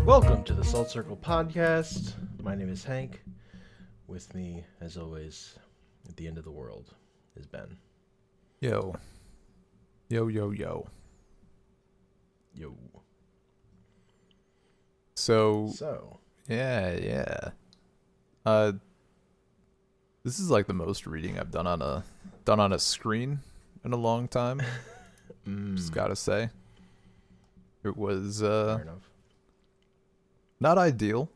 Welcome to the Salt Circle Podcast. My name is Hank. With me, as always, at the end of the world, is Ben. Yo. Yo, yo, yo. Yo. So. Yeah. This is like the most reading I've done on a screen in a long time. Just gotta say. It was Fair enough. not ideal.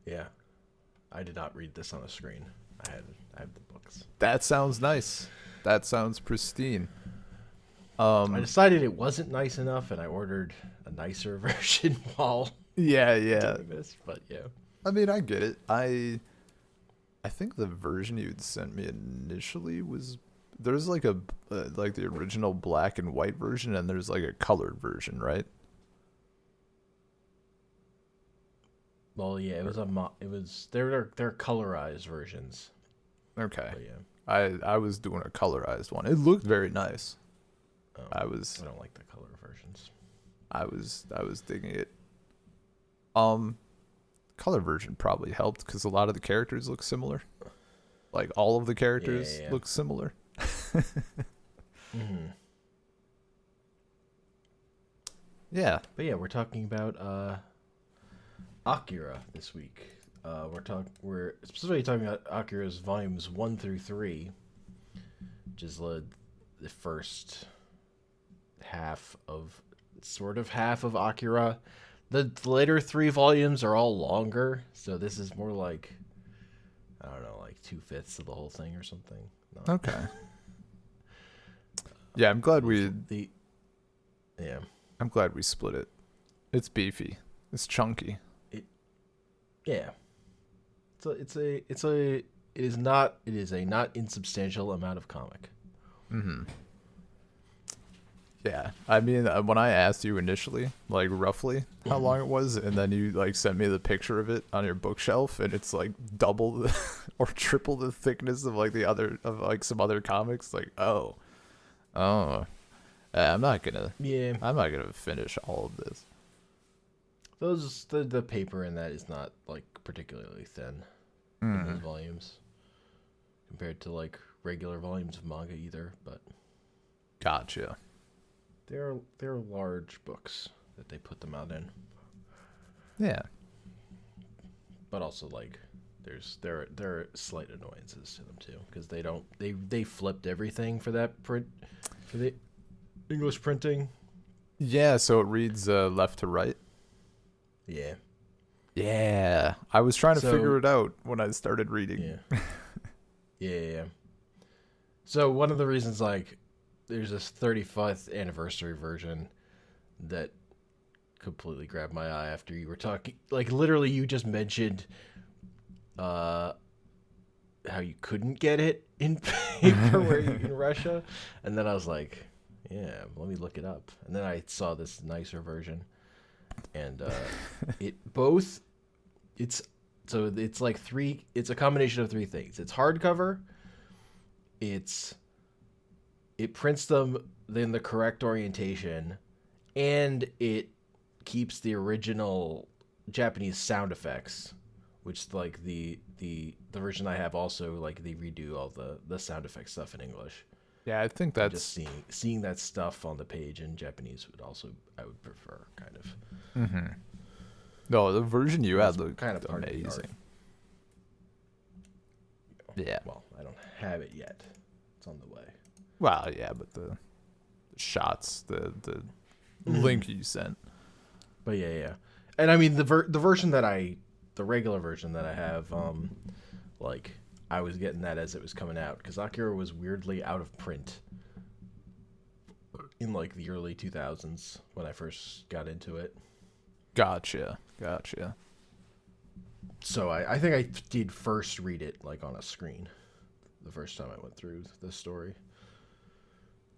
Yeah. I did not read this on a screen. I have the books. That sounds nice. That sounds pristine. I decided it wasn't nice enough, and I ordered a nicer version while Yeah. doing this. But yeah. I mean, I get it. I think the version you'd sent me initially was there's like a like the original black and white version, and there's like a colored version, right? Well, yeah, it was they're colorized versions. Okay. But yeah. I was doing a colorized one. It looked very nice. Oh, I I don't like the color versions. was digging it. Color version probably helped because a lot of the characters look similar. Like all of the characters Yeah. look similar. Mm-hmm. Yeah. But yeah, we're talking about Akira this week. We're specifically talking about Akira's volumes 1 through 3, which is the first half of Akira. The later 3 volumes are all longer, so this is more like, I don't know, like 2/5 of the whole thing or something. No. Okay. Yeah, I'm glad we split it. It's beefy. It's chunky. Yeah. It is a not insubstantial amount of comic. Mm-hmm. Yeah, I mean, when I asked you initially, like roughly how long it was, and then you like sent me the picture of it on your bookshelf, and it's like double or triple the thickness of like some other comics. Like, oh, I'm not gonna finish all of this. The paper in that is not like particularly thin in those volumes compared to like regular volumes of manga either, but Gotcha. they're large books that they put them out in. Yeah. But also like there are slight annoyances to them too, because they flipped everything for that print for the English printing. Yeah, so it reads left to right. Yeah. Yeah, I was trying to So- figure it out when I started reading. Yeah. Yeah. So one of the reasons, like, there's this 35th anniversary version that completely grabbed my eye after you were talking. Like, literally, you just mentioned how you couldn't get it in paper in Russia, and then I was like, yeah, let me look it up. And then I saw this nicer version, and it's like it's a combination of 3 things. It's hardcover, it prints them in the correct orientation, and it keeps the original Japanese sound effects, which like the version I have also, like, they redo all the sound effect stuff in English. Yeah, I think And that's just seeing that stuff on the page in Japanese I would prefer, kind of. Mm-hmm. No, the version you had looked kind of part of the art. amazing. Yeah. Well, I don't have it yet. It's on the way. Well, yeah, but the shots, the link you sent. But yeah. And I mean the regular version that I have, like, I was getting that as it was coming out, because Akira was weirdly out of print in like the early 2000s when I first got into it. Gotcha. So I think I did first read it like on a screen the first time I went through the story.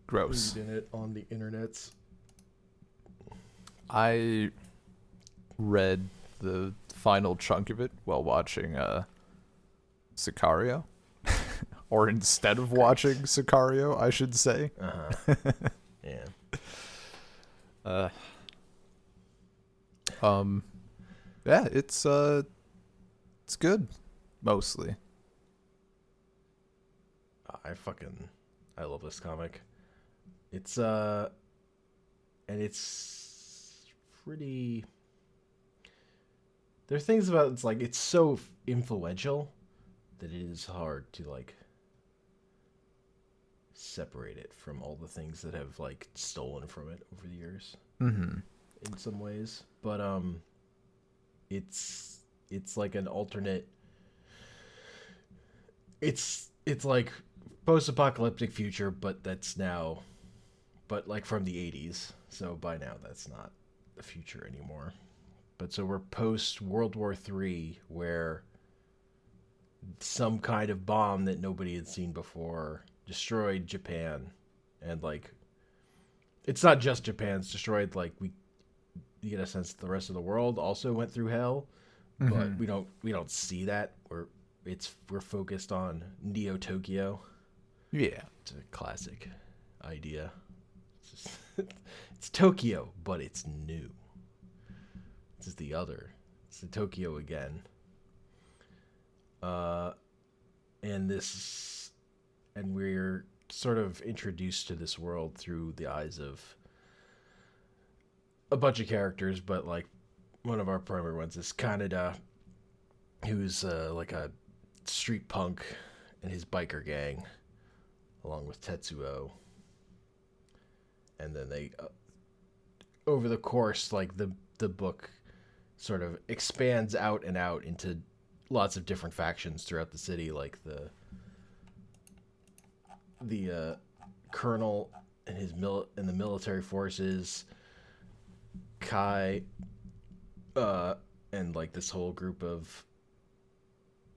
Gross. Reading it on the internets. I read the final chunk of it while watching Sicario. Or instead of watching Sicario, I should say. Uh-huh. Yeah. Um, yeah, it's good, mostly. I love this comic. It's and it's pretty. There are things about it's like it's so influential that it is hard to like separate it from all the things that have like stolen from it over the years Mm-hmm. in some ways. But it's like an alternate. It's like post-apocalyptic future, but that's now, but like from the 80s. So by now that's not the future anymore. But so we're post World War III, where some kind of bomb that nobody had seen before destroyed Japan, and like it's not just Japan; it's destroyed. Like you get a sense that the rest of the world also went through hell, but Mm-hmm. we don't see that. We're focused on Neo Tokyo. Yeah. It's a classic idea. It's, just, it's Tokyo, but it's new. This is the other. It's the Tokyo again. Uh, and this, and we're sort of introduced to this world through the eyes of a bunch of characters, but like one of our primary ones is Kaneda, who's like a street punk and his biker gang, along with Tetsuo. And then they, over the course, like the book sort of expands out and out into lots of different factions throughout the city, like the colonel and and the military forces, Kai, and like this whole group of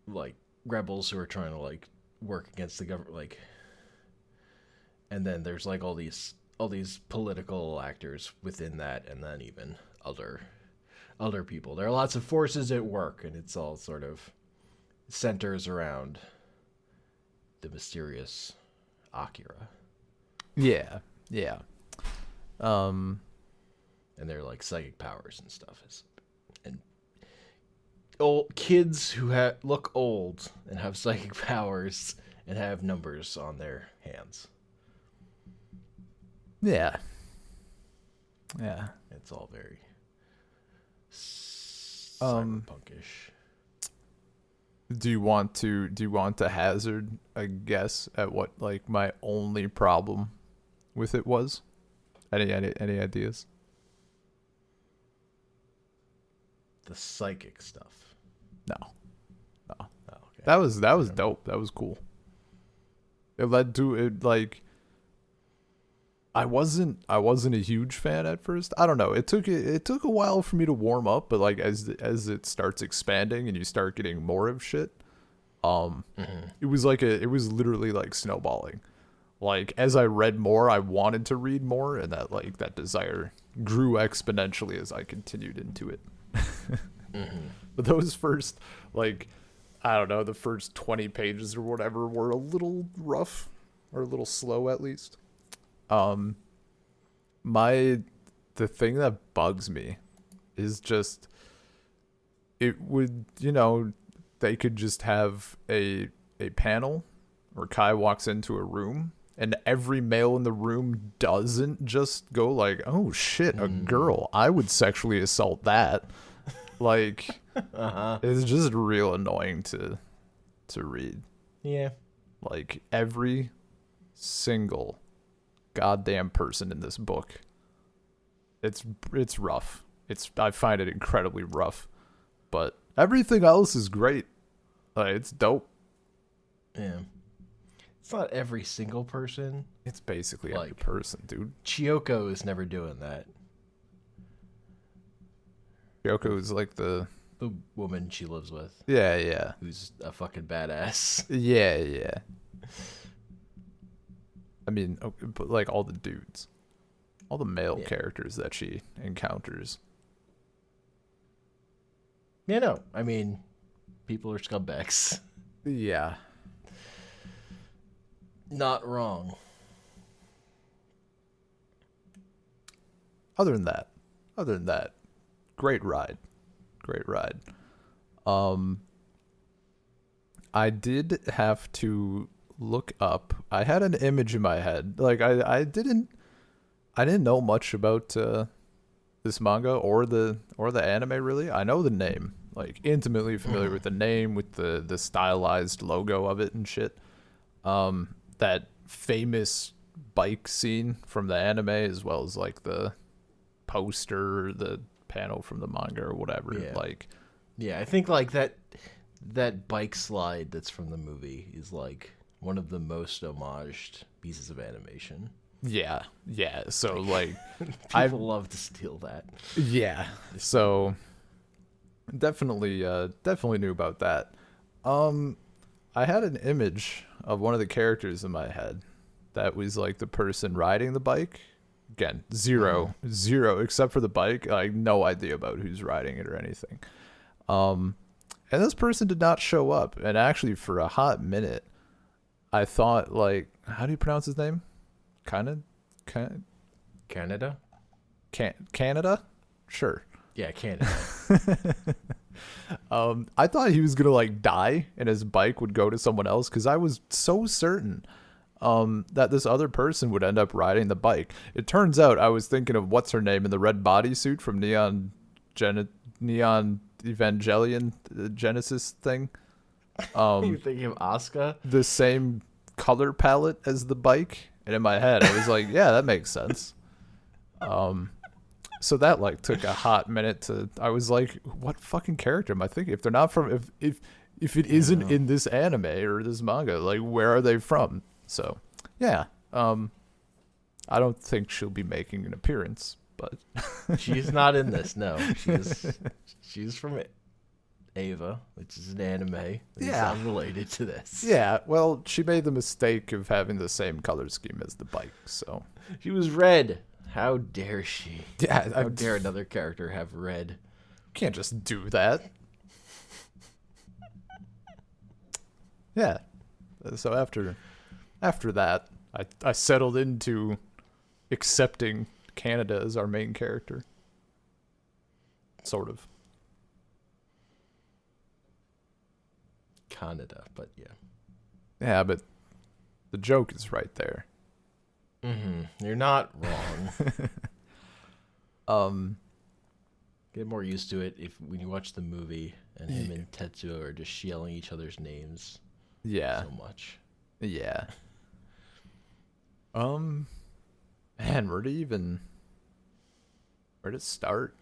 like rebels who are trying to like work against the government, like, and then there's like all these political actors within that, and then even other people. There are lots of forces at work, and it's all sort of centers around the mysterious Akira. Yeah. Yeah. Um. And they're like psychic powers and stuff. And old kids who look old and have psychic powers and have numbers on their hands. Yeah. Yeah. It's all very Um. cyberpunkish. Do you want to hazard a guess at what like my only problem with it was? Any ideas? The psychic stuff. No. No. Oh, okay. That was dope. That was cool. It led to it like I wasn't a huge fan at first. I don't know. It took a while for me to warm up, but like as it starts expanding and you start getting more of shit, it was literally like snowballing. Like as I read more, I wanted to read more, and that desire grew exponentially as I continued into it. But those first, like, I don't know, the first 20 pages or whatever were a little rough, or a little slow at least. Um, the thing that bugs me is just, it would, they could just have a panel where Kai walks into a room and every male in the room doesn't just go like, oh shit, a girl, I would sexually assault that. Like, it's just real annoying to read. Yeah. Like every single goddamn person in this book, it's rough. I find it incredibly rough, but everything else is great. Like, it's dope. Yeah. It's not every single person. It's basically every Like, person, dude. Chiyoko is never doing that. Yoko is like the woman she lives with, yeah who's a fucking badass. yeah. I mean, but like all the dudes, all the male characters that she encounters. Yeah, no, I mean, people are scumbags. Yeah. Not wrong. Other than that, great ride. Great ride. I did have to look up. I had an image in my head. Like I didn't know much about this manga or the anime really. I know the name, like intimately familiar with the name, with the stylized logo of it and shit. That famous bike scene from the anime, as well as like the poster, the panel from the manga or whatever. Yeah. Like, Yeah, I think like that bike slide that's from the movie is like one of the most homaged pieces of animation. yeah. So like, People love to steal that. yeah. So definitely knew about that. I had an image of one of the characters in my head that was like the person riding the bike. Again, zero, except for the bike. I have no idea about who's riding it or anything. And this person did not show up. And actually, for a hot minute, I thought, like, how do you pronounce his name? Canada? Canada? Sure. Yeah, Canada. I thought he was gonna like die and his bike would go to someone else because I was so certain that this other person would end up riding the bike. It turns out I was thinking of what's her name in the red bodysuit from Neon Evangelion Genesis thing. You're thinking of Asuka? The same color palette as the bike, and in my head I was like, yeah, that makes sense. So that like took a hot minute to. I was like, what fucking character am I thinking? If they're not from, if it isn't in this anime or this manga, like where are they from? So yeah, I don't think she'll be making an appearance, but She's not in this. No, she's from Ava, which is an anime. It's not related to this. yeah. Well, she made the mistake of having the same color scheme as the bike, so She was red. How dare she? yeah. How dare another character have red? Can't just do that. Yeah. So after that, I settled into accepting Canada as our main character. Sort of. Canada, but yeah. Yeah, but the joke is right there. You're not wrong. Um, Get more used to it when you watch the movie and him and Tetsuo are just yelling each other's names yeah. so much. Yeah. Man, where to start?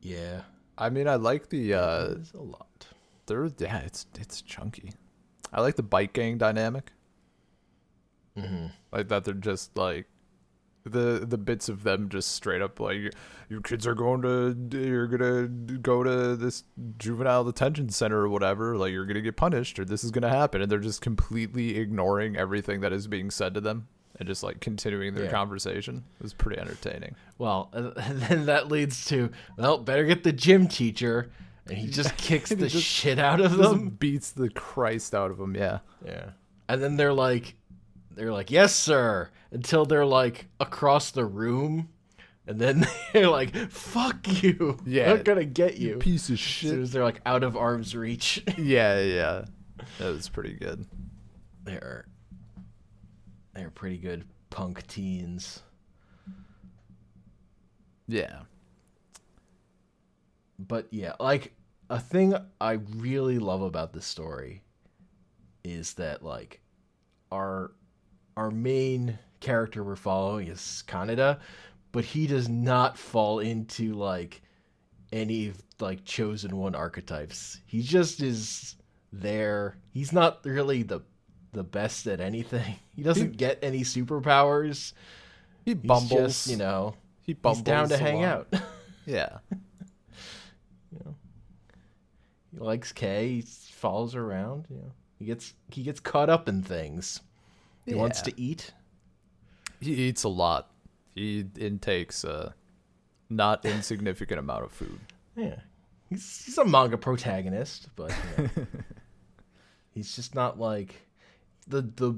Yeah, I mean, I like the there's a lot. it's chunky. I like the bike gang dynamic. Like that they're just like the bits of them just straight up like your kids are you're gonna go to this juvenile detention center or whatever, like you're gonna get punished or this is gonna happen, and they're just completely ignoring everything that is being said to them and just like continuing their conversation. It was pretty entertaining. Well, and then that leads to, well, better get the gym teacher, and he just kicks the shit out of them. Beats the Christ out of them. Yeah. And then they're like, yes, sir, until they're like across the room, and then they're like, fuck you. Yeah. I'm not gonna get you. Piece of As shit. soon as they're like out of arm's reach. Yeah. That was pretty good. They're pretty good punk teens. Yeah. But yeah, like a thing I really love about this story is that like our main character we're following is Kaneda, but he does not fall into like any like chosen one archetypes. He just is there. He's not really the best at anything. He doesn't get any superpowers. He bumbles. He's just, He bumbles he's down to hang along. out. Yeah. He likes Kay. He follows around. He gets caught up in things. He wants to eat. He eats a lot. He intakes a not insignificant amount of food. Yeah, he's a manga protagonist, but he's just not like the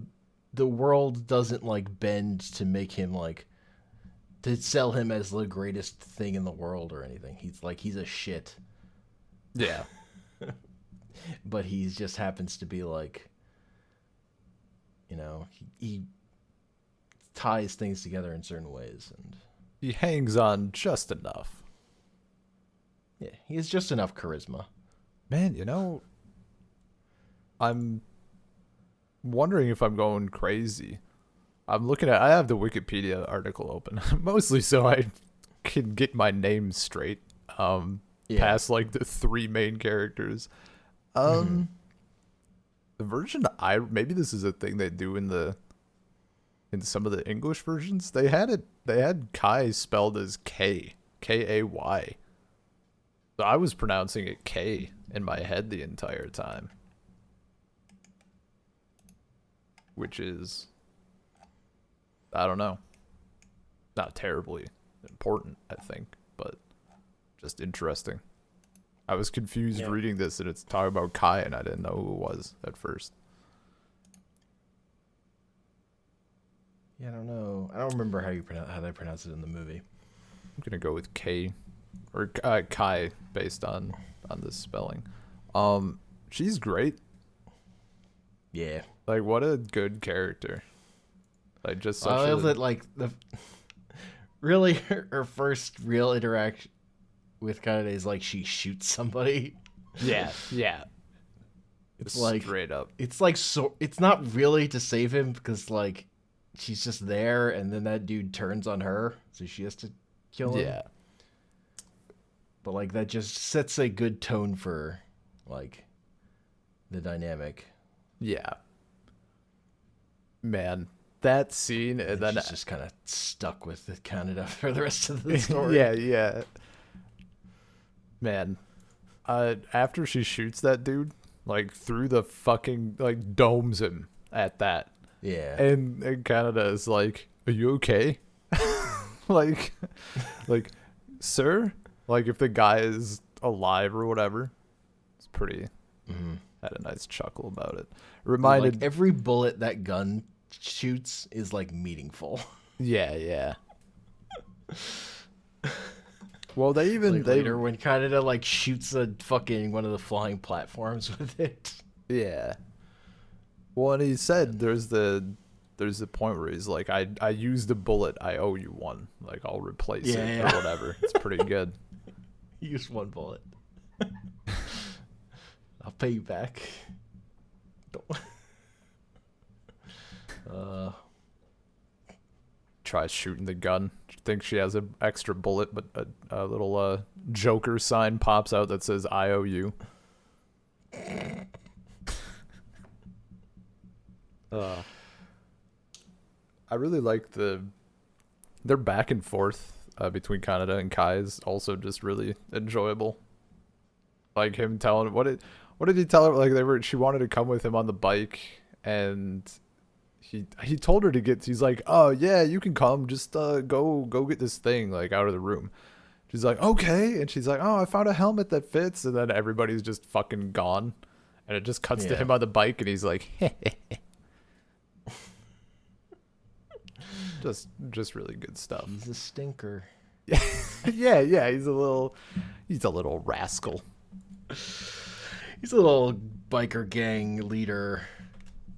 world doesn't like bend to make him like to sell him as the greatest thing in the world or anything. He's a shit. Yeah. But he just happens to be like, he ties things together in certain ways, and He hangs on just enough. yeah, he has just enough charisma. Man, I'm wondering if I'm going crazy. I have the Wikipedia article open, mostly so I can get my name straight. Past like the three main characters. The version maybe this is a thing they do in some of the English versions. They had Kai spelled as Kay. So I was pronouncing it K in my head the entire time. Which is, I don't know, not terribly important, I think, but just interesting. I was confused reading this, and it's talking about Kai, and I didn't know who it was at first. Yeah, I don't know. I don't remember how they pronounce it in the movie. I'm gonna go with K, or Kai, based on this spelling. She's great. Yeah. Like, what a good character. Like, just such I love that, like, really her first real interaction with Kanade is like she shoots somebody. Yeah. It's just like straight up. It's like, so it's not really to save him, because like she's just there, and then that dude turns on her, so she has to kill him. Yeah. But like that just sets a good tone for like the dynamic. Yeah. Man, that scene, and then she's just kind of stuck with Canada for the rest of the story. Yeah. Man, after she shoots that dude, like through the fucking, like, domes him at that. Yeah. And Canada is like, "Are you okay?" like, sir, like, if the guy is alive or whatever. It's pretty. Had a nice chuckle about it. Reminded, like, every bullet that gun shoots is like meaningful. Yeah. Well, they later when Canada like shoots a fucking one of the flying platforms with it. Yeah. Well, and he said there's the point where he's like, I used a bullet, I owe you one. Like, I'll replace it or whatever. It's pretty good. You used one bullet. I'll pay you back. Tries shooting the gun. Thinks she has an extra bullet, but a little Joker sign pops out that says "I owe you." I really like their back and forth between Kaneda and Kai is also just really enjoyable. Like him telling what did he tell her? Like she wanted to come with him on the bike, and he told her to get. He's like, "Oh yeah, you can come. Just go get this thing like out of the room." She's like, "Okay," and she's like, "Oh, I found a helmet that fits," and then everybody's just fucking gone, and it just cuts to him on the bike, and he's like, just really good stuff. He's a stinker. yeah, he's a little rascal. He's a little biker gang leader,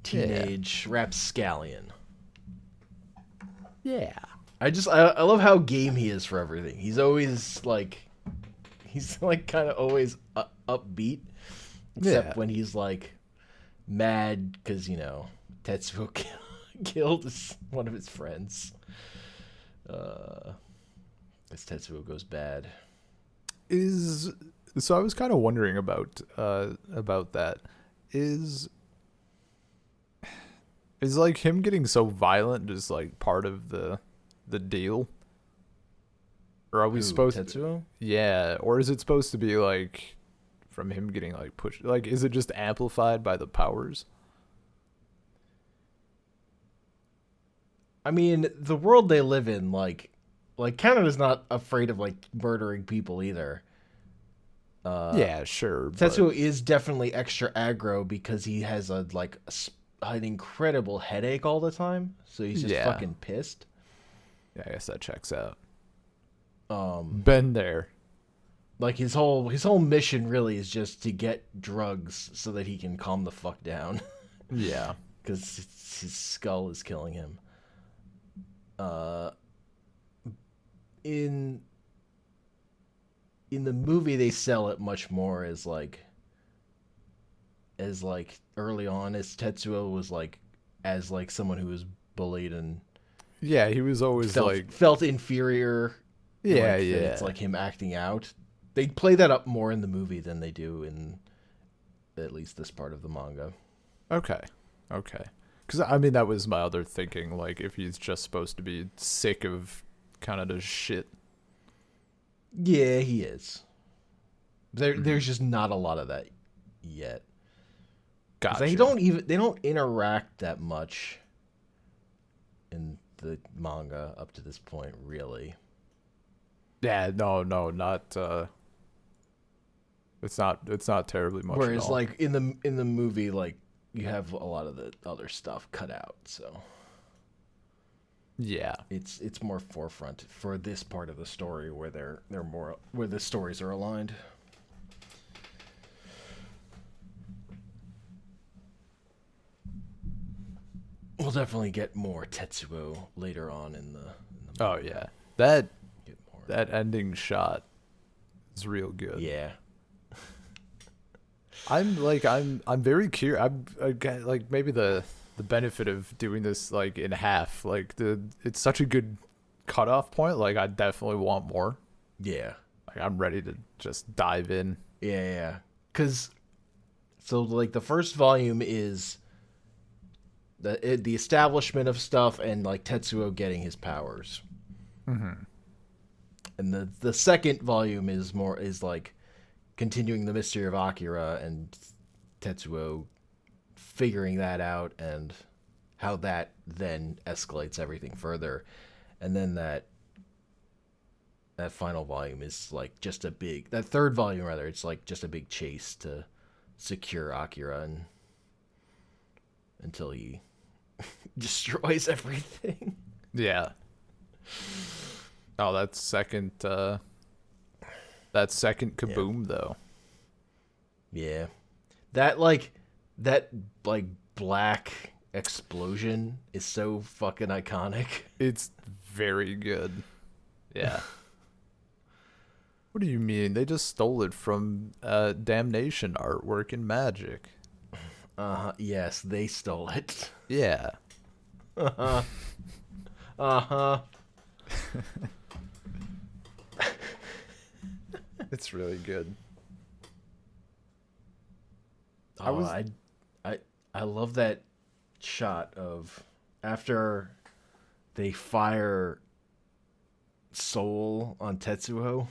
teenage rapscallion. Yeah. I love how game he is for everything. He's always like, kind of always upbeat, except when he's like mad because Tetsuo killed one of his friends. As Tetsuo goes bad. So I was kind of wondering about that. Is like him getting so violent just like part of the deal? Or are we supposed Tetsuo? Yeah, or is it supposed to be like from him getting like pushed? Like, is it just amplified by the powers? I mean, the world they live in, like Canada's not afraid of like murdering people either. Yeah, sure. Tetsuo is definitely extra aggro because he has an incredible headache all the time, so he's just fucking pissed. Yeah, I guess that checks out. Um, Been there. like his whole mission really is just to get drugs so that he can calm the fuck down, Yeah. because his skull is killing him. Uh, in the movie, they sell it much more as like early on, as Tetsuo was like, as like someone who was bullied and Yeah, he was always like, felt inferior. yeah, Like that, it's yeah. like him acting out. They play that up more in the movie than they do in at least this part of the manga. Okay. Okay. Because, I mean, that was my other thinking. Like, if he's just supposed to be sick of kind of the shit. Yeah, he is. There's just not a lot of that yet. 'Cause Gotcha. they don't interact that much in the manga up to this point, really. Yeah, no, not, it's not terribly much at Whereas all. like in the movie, like you have a lot of the other stuff cut out, so Yeah. it's more forefront for this part of the story where they're more where the stories are aligned. We'll definitely get more Tetsuo later on in the Oh, yeah. That get more. that ending shot is real good. Yeah. I'm very curious. I get, like, maybe the benefit of doing this like in half. Like, it's such a good cutoff point. Like, I definitely want more. Yeah. Like, I'm ready to just dive in. Yeah. Cuz so like the first volume is the establishment of stuff and like Tetsuo getting his powers. Mm-hmm. And the second volume is like continuing the mystery of Akira and Tetsuo figuring that out and how that then escalates everything further. And then that final volume is like just a big, that third volume rather, it's like just a big chase to secure Akira and until he destroys everything. Yeah. Oh, that second kaboom though. Yeah. That black explosion is so fucking iconic. It's very good. Yeah. What do you mean? They just stole it from Damnation artwork in Magic. Yes, they stole it. Yeah. Uh-huh. Uh-huh. It's really good. Oh, I love that shot of after they fire Soul on Tetsuo.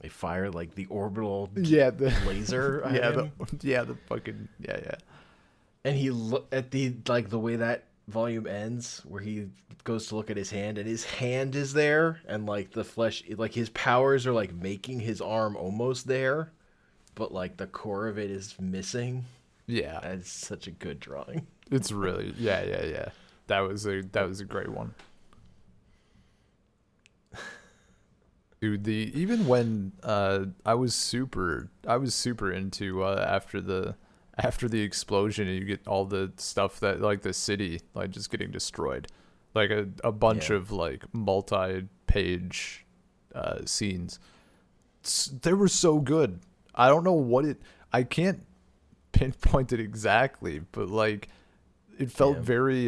They fire like the orbital laser at him. The fucking yeah. And he at the like the way that volume ends where he goes to look at his hand and his hand is there and like the flesh, like his powers are like making his arm almost there, but like the core of it is missing. Yeah. That's such a good drawing. It's really yeah. That was a great one. Dude, even when I was super into after the explosion and you get all the stuff that like the city like just getting destroyed, like a bunch of like multi-page scenes. They were so good. I don't know I can't pinpoint it exactly, but like it felt very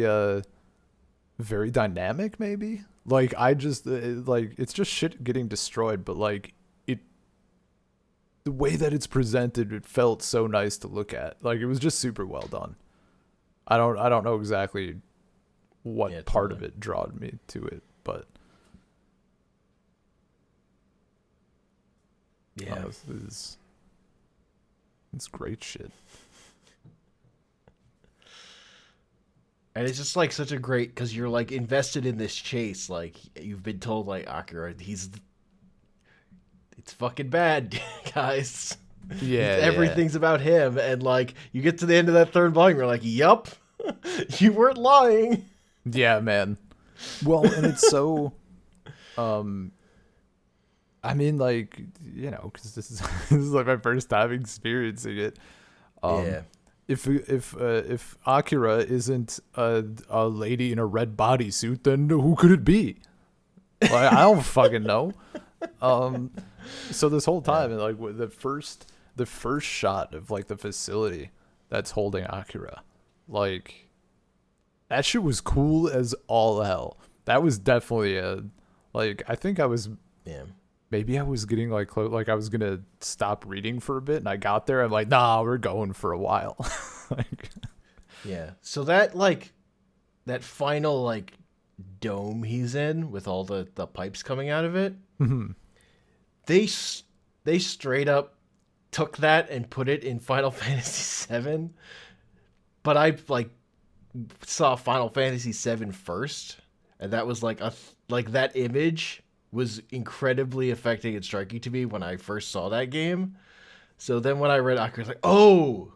very dynamic maybe. Like I just like it's just shit getting destroyed, but like the way that it's presented, it felt so nice to look at. Like it was just super well done. I don't know exactly what part of it drawed me to it, but yeah, it's great shit. And it's just like such a great, because you're like invested in this chase. Like you've been told like Akira, it's fucking bad, guys. Yeah, everything's about him. And like you get to the end of that third volume, you're like, yup, you weren't lying. Yeah, man. Well, and it's so I mean, like, because this is this is like my first time experiencing it. Um, Yeah. if Akira isn't a lady in a red bodysuit, then who could it be? Like, I don't fucking know. Um, so this whole Yeah. time, and like the first shot of like the facility that's holding Akira, like that shit was cool as all hell. That was definitely a like I think I was Yeah. maybe I was getting like close, like I was gonna stop reading for a bit, and I got there. I'm like, nah, we're going for a while. Like, Yeah. So that final like dome he's in with all the pipes coming out of it, they s- they straight up took that and put it in Final Fantasy 7, but I like saw Final Fantasy 7 first, and that was like that image was incredibly affecting and striking to me when I first saw that game. So then when I read Akira, I was like, "Oh,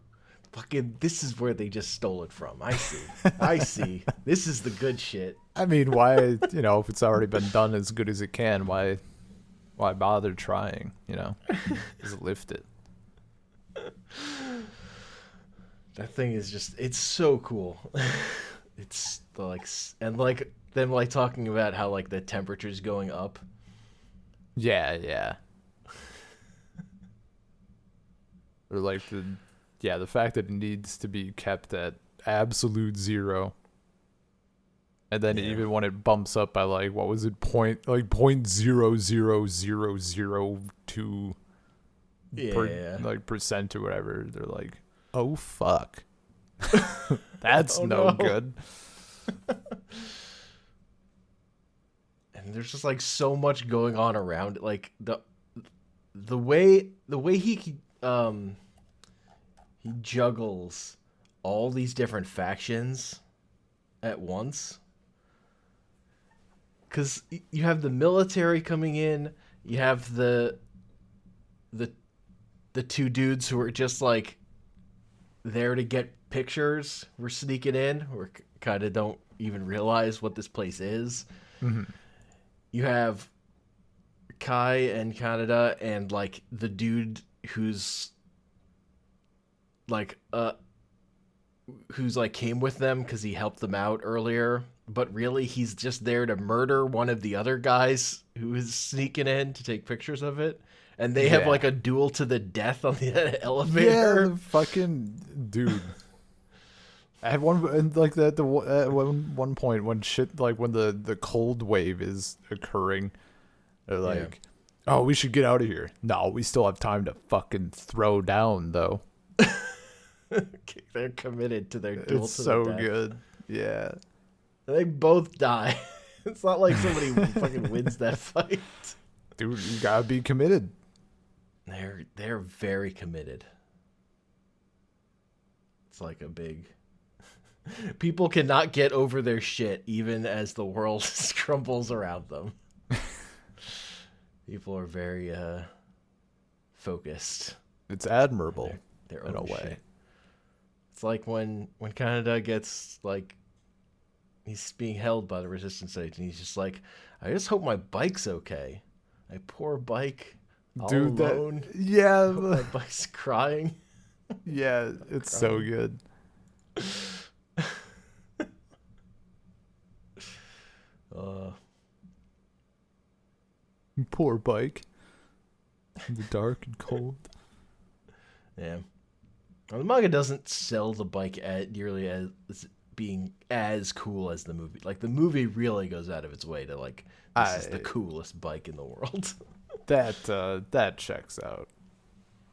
fucking this is where they just stole it from. I see. I see. This is the good shit." I mean, why if it's already been done as good as it can, why bother trying? Just lift it. That thing is just it's so cool. It's and like them like talking about how like the temperature's going up. Yeah, yeah. Or like the fact that it needs to be kept at absolute zero. And then Yeah. even when it bumps up by like what was it point 0.00002 Yeah. percent or whatever, they're like, oh fuck. That's Oh no no. good. And there's just like so much going on around it. Like the way he juggles all these different factions at once. Cuz you have the military coming in, you have the the two dudes who are just like there to get pictures. We're sneaking in. We're kind of don't even realize what this place is. Mhm. You have Kai and Canada and like the dude who's like who's like came with them because he helped them out earlier, but really he's just there to murder one of the other guys who is sneaking in to take pictures of it. And they have Yeah. like a duel to the death on the Yeah, elevator. the fucking dude. At one and like the at one point when shit like when the cold wave is occurring, they're like, "Oh, we should get out of here." No, we still have time to fucking throw down though. They're committed to their duel It's to so the death. good. Yeah. They both die. It's not like somebody fucking wins that fight. Dude, you gotta be committed. They're very committed. It's like a big people cannot get over their shit even as the world crumbles around them. People are very focused. It's admirable Their in a own way. shit. It's like when Canada gets like he's being held by the resistance agent. He's just like, I just hope my bike's okay. My poor bike, all Dude, alone. yeah, I hope my bike's crying. yeah, it's so good. Uh, Poor bike. In the dark and cold. yeah. Well, the manga doesn't sell the bike nearly as being as cool as the movie. Like the movie really goes out of its way to like this is the coolest bike in the world. That checks out.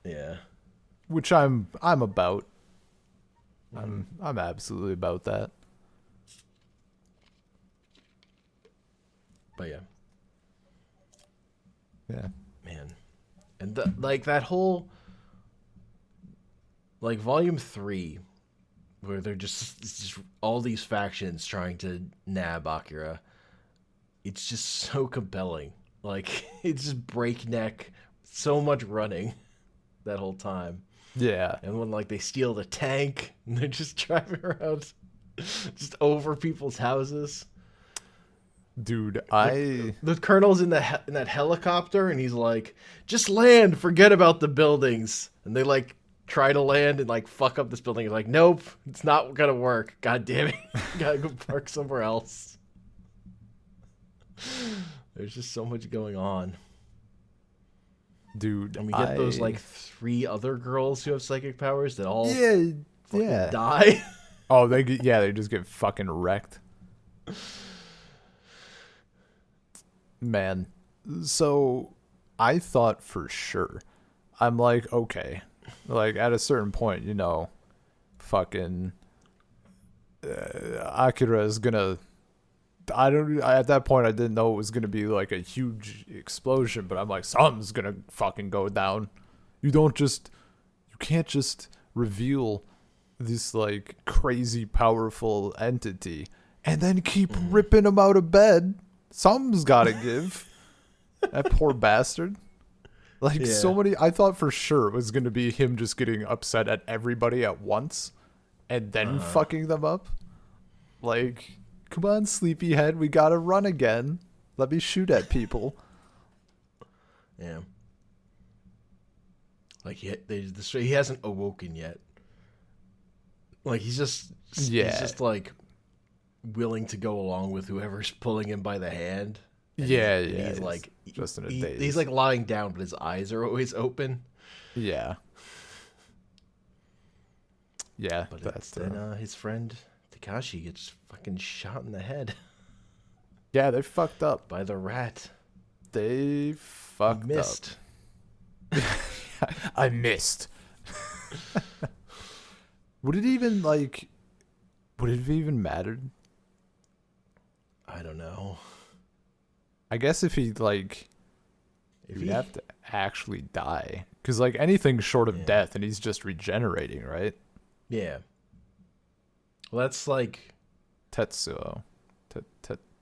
Yeah. Which I'm about. I'm absolutely about that. But yeah, Yeah. man. And like that whole like volume 3 where they're it's just all these factions trying to nab Akira. It's just so compelling. Like it's just breakneck, so much running that whole time. Yeah. And when like they steal the tank and they're just driving around just over people's houses. Dude, The colonel's in in that helicopter, and he's like, "Just land, forget about the buildings." And they like try to land and like fuck up this building. He's like, "Nope, it's not gonna work. God damn it, gotta go park somewhere else." There's just so much going on, dude, and we get those like three other girls who have psychic powers that all yeah, fucking die. Oh, they just get fucking wrecked. Man, so I thought for sure. I'm like, okay, like at a certain point, fucking Akira is gonna. At that point, I didn't know it was gonna be like a huge explosion, but I'm like, something's gonna fucking go down. You can't just reveal this like crazy powerful entity and then keep ripping him out of bed. Something's gotta give. That poor bastard. Like so many, I thought for sure it was gonna be him just getting upset at everybody at once and then fucking them up. Like, come on, sleepyhead, we gotta run again. Let me shoot at people. Yeah. Like he hasn't awoken yet. Like he's just like willing to go along with whoever's pulling him by the hand. And he's like just in a daze. He's like lying down, but his eyes are always open. Yeah. Yeah, but then his friend Takashi gets fucking shot in the head. Yeah, they fucked up by the rat. They fucked missed. Up. I missed. Would it even mattered? I don't know. I guess if he'd have to actually die, because like anything short of death, and he's just regenerating, right? Yeah. Well, that's like Tetsuo.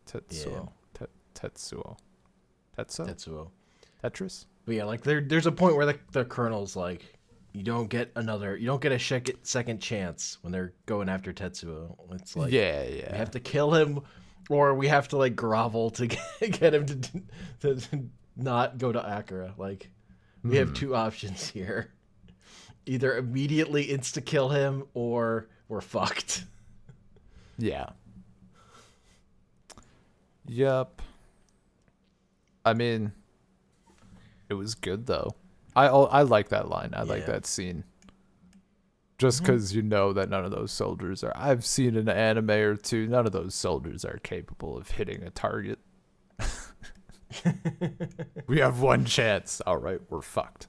Tetsuo. Tetris. But yeah, like there's a point where the colonel's like, you don't get a second chance when they're going after Tetsuo. It's like, we have to kill him, or we have to like grovel to get him to not go to Akira. Like, we have two options here: either immediately insta kill him, or we're fucked. Yeah. Yep. I mean, it was good though. I like that line. I like that scene. Just because you know that none of those soldiers are... I've seen an anime or two. None of those soldiers are capable of hitting a target. We have one chance. All right, we're fucked.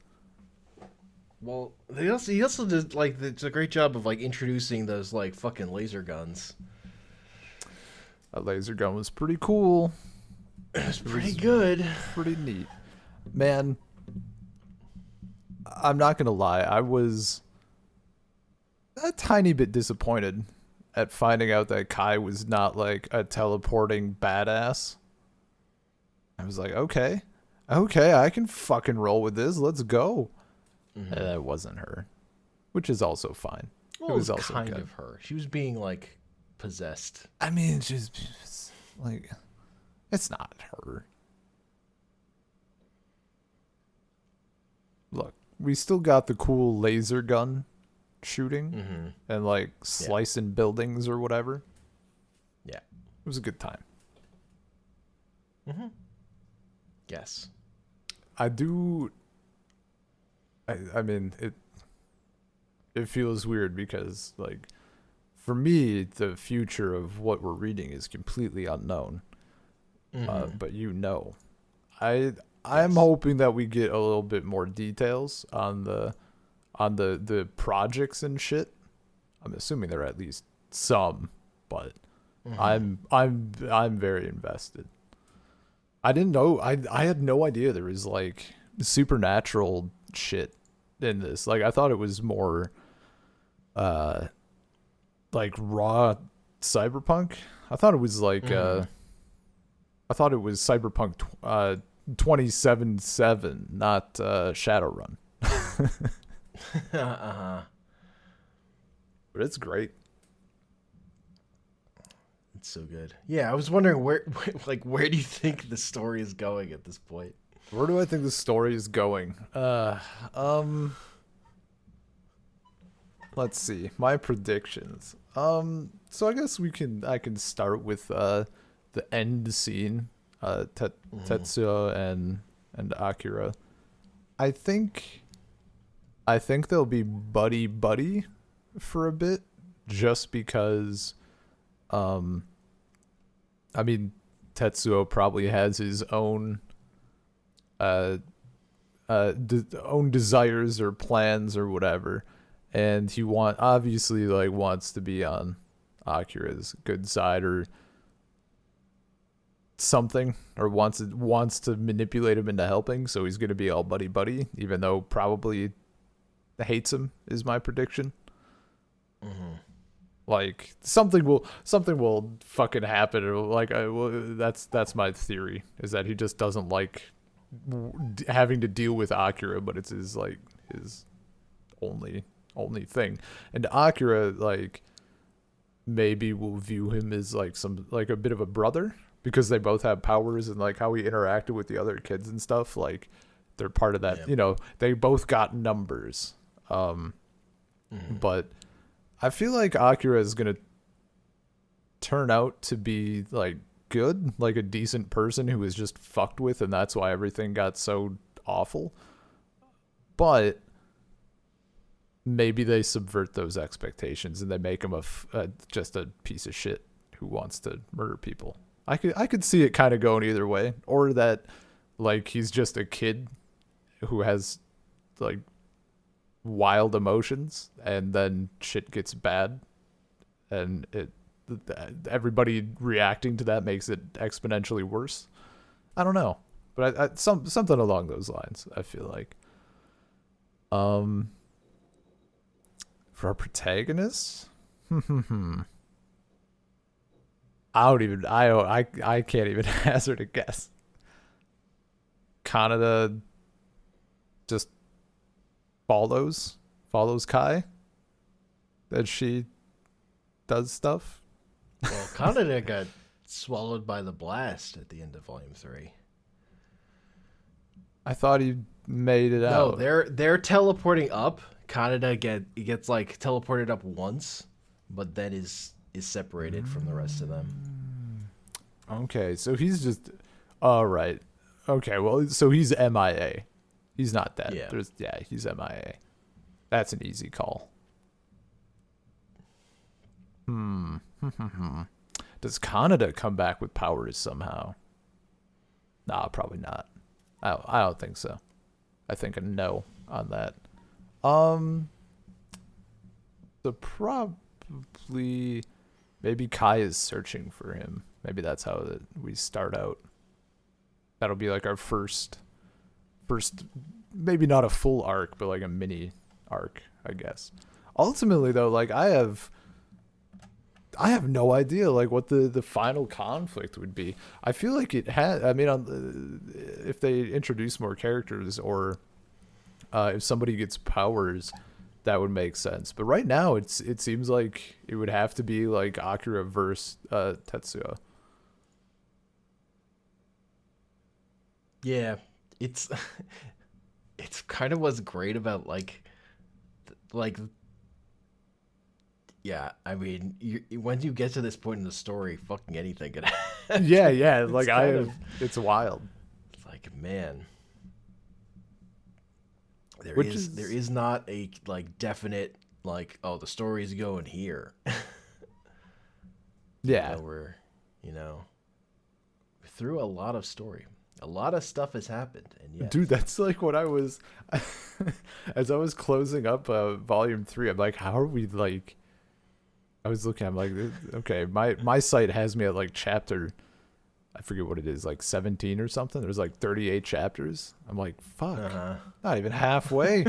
Well, he also did like it's a great job of like introducing those like fucking laser guns. A laser gun was pretty cool. It was pretty good. Pretty neat. Man, I'm not going to lie. I was a tiny bit disappointed at finding out that Kai was not like a teleporting badass. I was like, okay, I can fucking roll with this. Let's go. And that wasn't her, which is also fine. Well, it was also kind of her. She was being like possessed. I mean, she's like, it's not her. Look, we still got the cool laser gun shooting and like slicing buildings or whatever. Yeah, it was a good time. Yes, I do. I mean, it feels weird because like for me the future of what we're reading is completely unknown. But I'm hoping that we get a little bit more details on the projects and shit. I'm assuming there are at least some, but I'm very invested. I didn't know. I had no idea there was like supernatural shit in this. Like I thought it was more like raw cyberpunk. I thought it was like I thought it was Cyberpunk 2077, not Shadowrun. But it's great. It's so good. Yeah, I was wondering where do you think the story is going at this point? Where do I think the story is going? Let's see. My predictions. So I guess I can start with the end scene. Tetsuo and Akira. I think they'll be buddy for a bit, just because I mean, Tetsuo probably has his own own desires or plans or whatever, and he obviously wants to be on Akira's good side or something, or wants to manipulate him into helping, so he's gonna be all buddy, even though probably hates him, is my prediction. Mm-hmm. Like something will fucking happen, or that's my theory, is that he just doesn't like having to deal with Akira, but it's his only thing. And Akira maybe will view him as a bit of a brother, because they both have powers, and how he interacted with the other kids and stuff, they're part of that. Yeah. They both got numbers. Mm-hmm. But I feel like Akira is gonna turn out to be good, a decent person who was just fucked with, and that's why everything got so awful. But maybe they subvert those expectations and they make him just a piece of shit who wants to murder people. I could see it kind of going either way, or that he's just a kid who has wild emotions, and then shit gets bad, and everybody reacting to that makes it exponentially worse. I don't know, but something along those lines, I feel like. For our protagonists, I can't even hazard a guess. Kaneda just follows Kai as she does stuff. Well, Kaneda got swallowed by the blast at the end of Volume 3. I thought he made it out. No, they're teleporting up. Kaneda gets teleported up once, but then is separated from the rest of them. Okay, so he's just all right. Okay, well, so he's MIA. He's not dead. Yeah. He's MIA. That's an easy call. Does Kaneda come back with powers somehow? Nah, probably not. I don't think so. I think a no on that. So probably maybe Kai is searching for him. Maybe that's how we start out. That'll be our first, maybe not a full arc, but a mini arc, I guess. Ultimately, though, I have no idea what the final conflict would be. I feel like it had. I mean, if they introduce more characters, or if somebody gets powers, that would make sense. But right now, it seems like it would have to be Akira versus Tetsuo. Yeah, it's kind of what's great about yeah, I mean, when you get to this point in the story, fucking anything could happen. Yeah, it's wild. It's man, there Which is not a definite oh, the story's going here. Yeah, we're through a lot of story. A lot of stuff has happened, and yes. Dude, that's what I was as I was closing up volume 3. I'm like, how are we I was looking, I'm like, okay, my site has me at chapter, I forget what it is, 17 or something. There's 38 chapters. I'm like, fuck, not even halfway.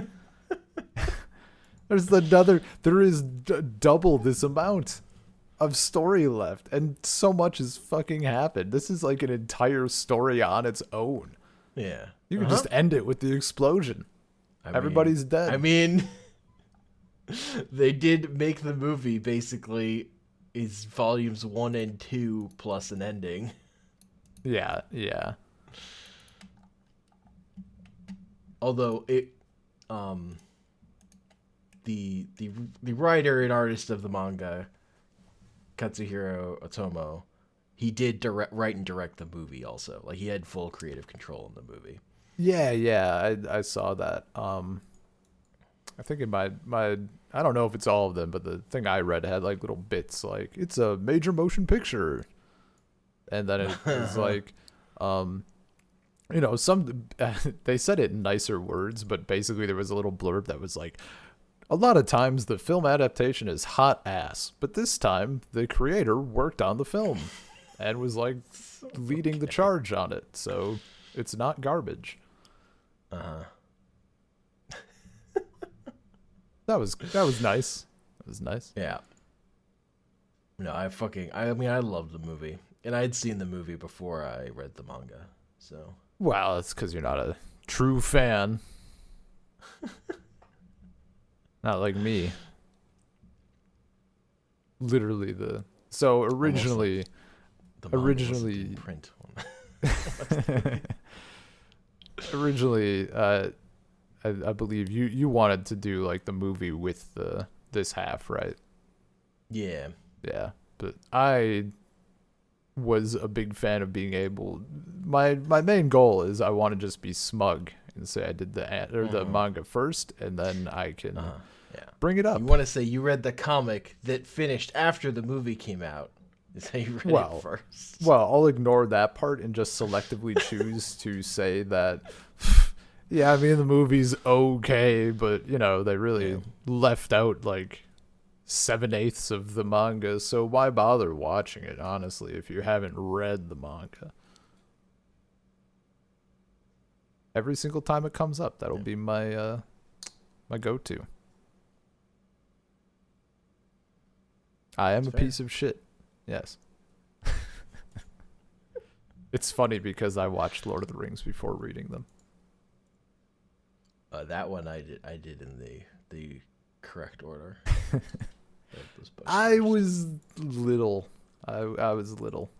There is double this amount of story left, and so much has fucking happened. This is an entire story on its own. Yeah, you can just end it with the explosion. Everybody's dead. I mean, they did make the movie basically is volumes 1 and 2 plus an ending. Yeah, yeah. Although the writer and artist of the manga, Katsuhiro Otomo, he did write and direct the movie also. Like, he had full creative control in the movie. Yeah, yeah, I saw that. I think in my I don't know if it's all of them, but the thing I read had like little bits like it's a major motion picture, and then it was like, some they said it in nicer words, but basically there was a little blurb that was like, a lot of times the film adaptation is hot ass, but this time the creator worked on the film and was like leading the charge on it, so it's not garbage. That was nice. That was nice. Yeah. No, I love the movie. And I had seen the movie before I read the manga. So. Well, it's because you're not a true fan. Not like me. Literally originally like the manga was in print one. Originally, I believe you wanted to do like the movie with this half, right? Yeah. Yeah, but I was a big fan of being able. My main goal is I want to just be smug and say I did the manga first, and then I can bring it up. You want to say you read the comic that finished after the movie came out. Is how you read it first. Well, I'll ignore that part and just selectively choose to say that. Yeah, I mean the movie's okay, but they really left out like 7/8 of the manga, so why bother watching it, honestly, if you haven't read the manga? Every single time it comes up, that'll be my my go-to. I am That's a piece of shit. Yes. It's funny because I watched Lord of the Rings before reading them. That one I did in the correct order. I was little. I was little.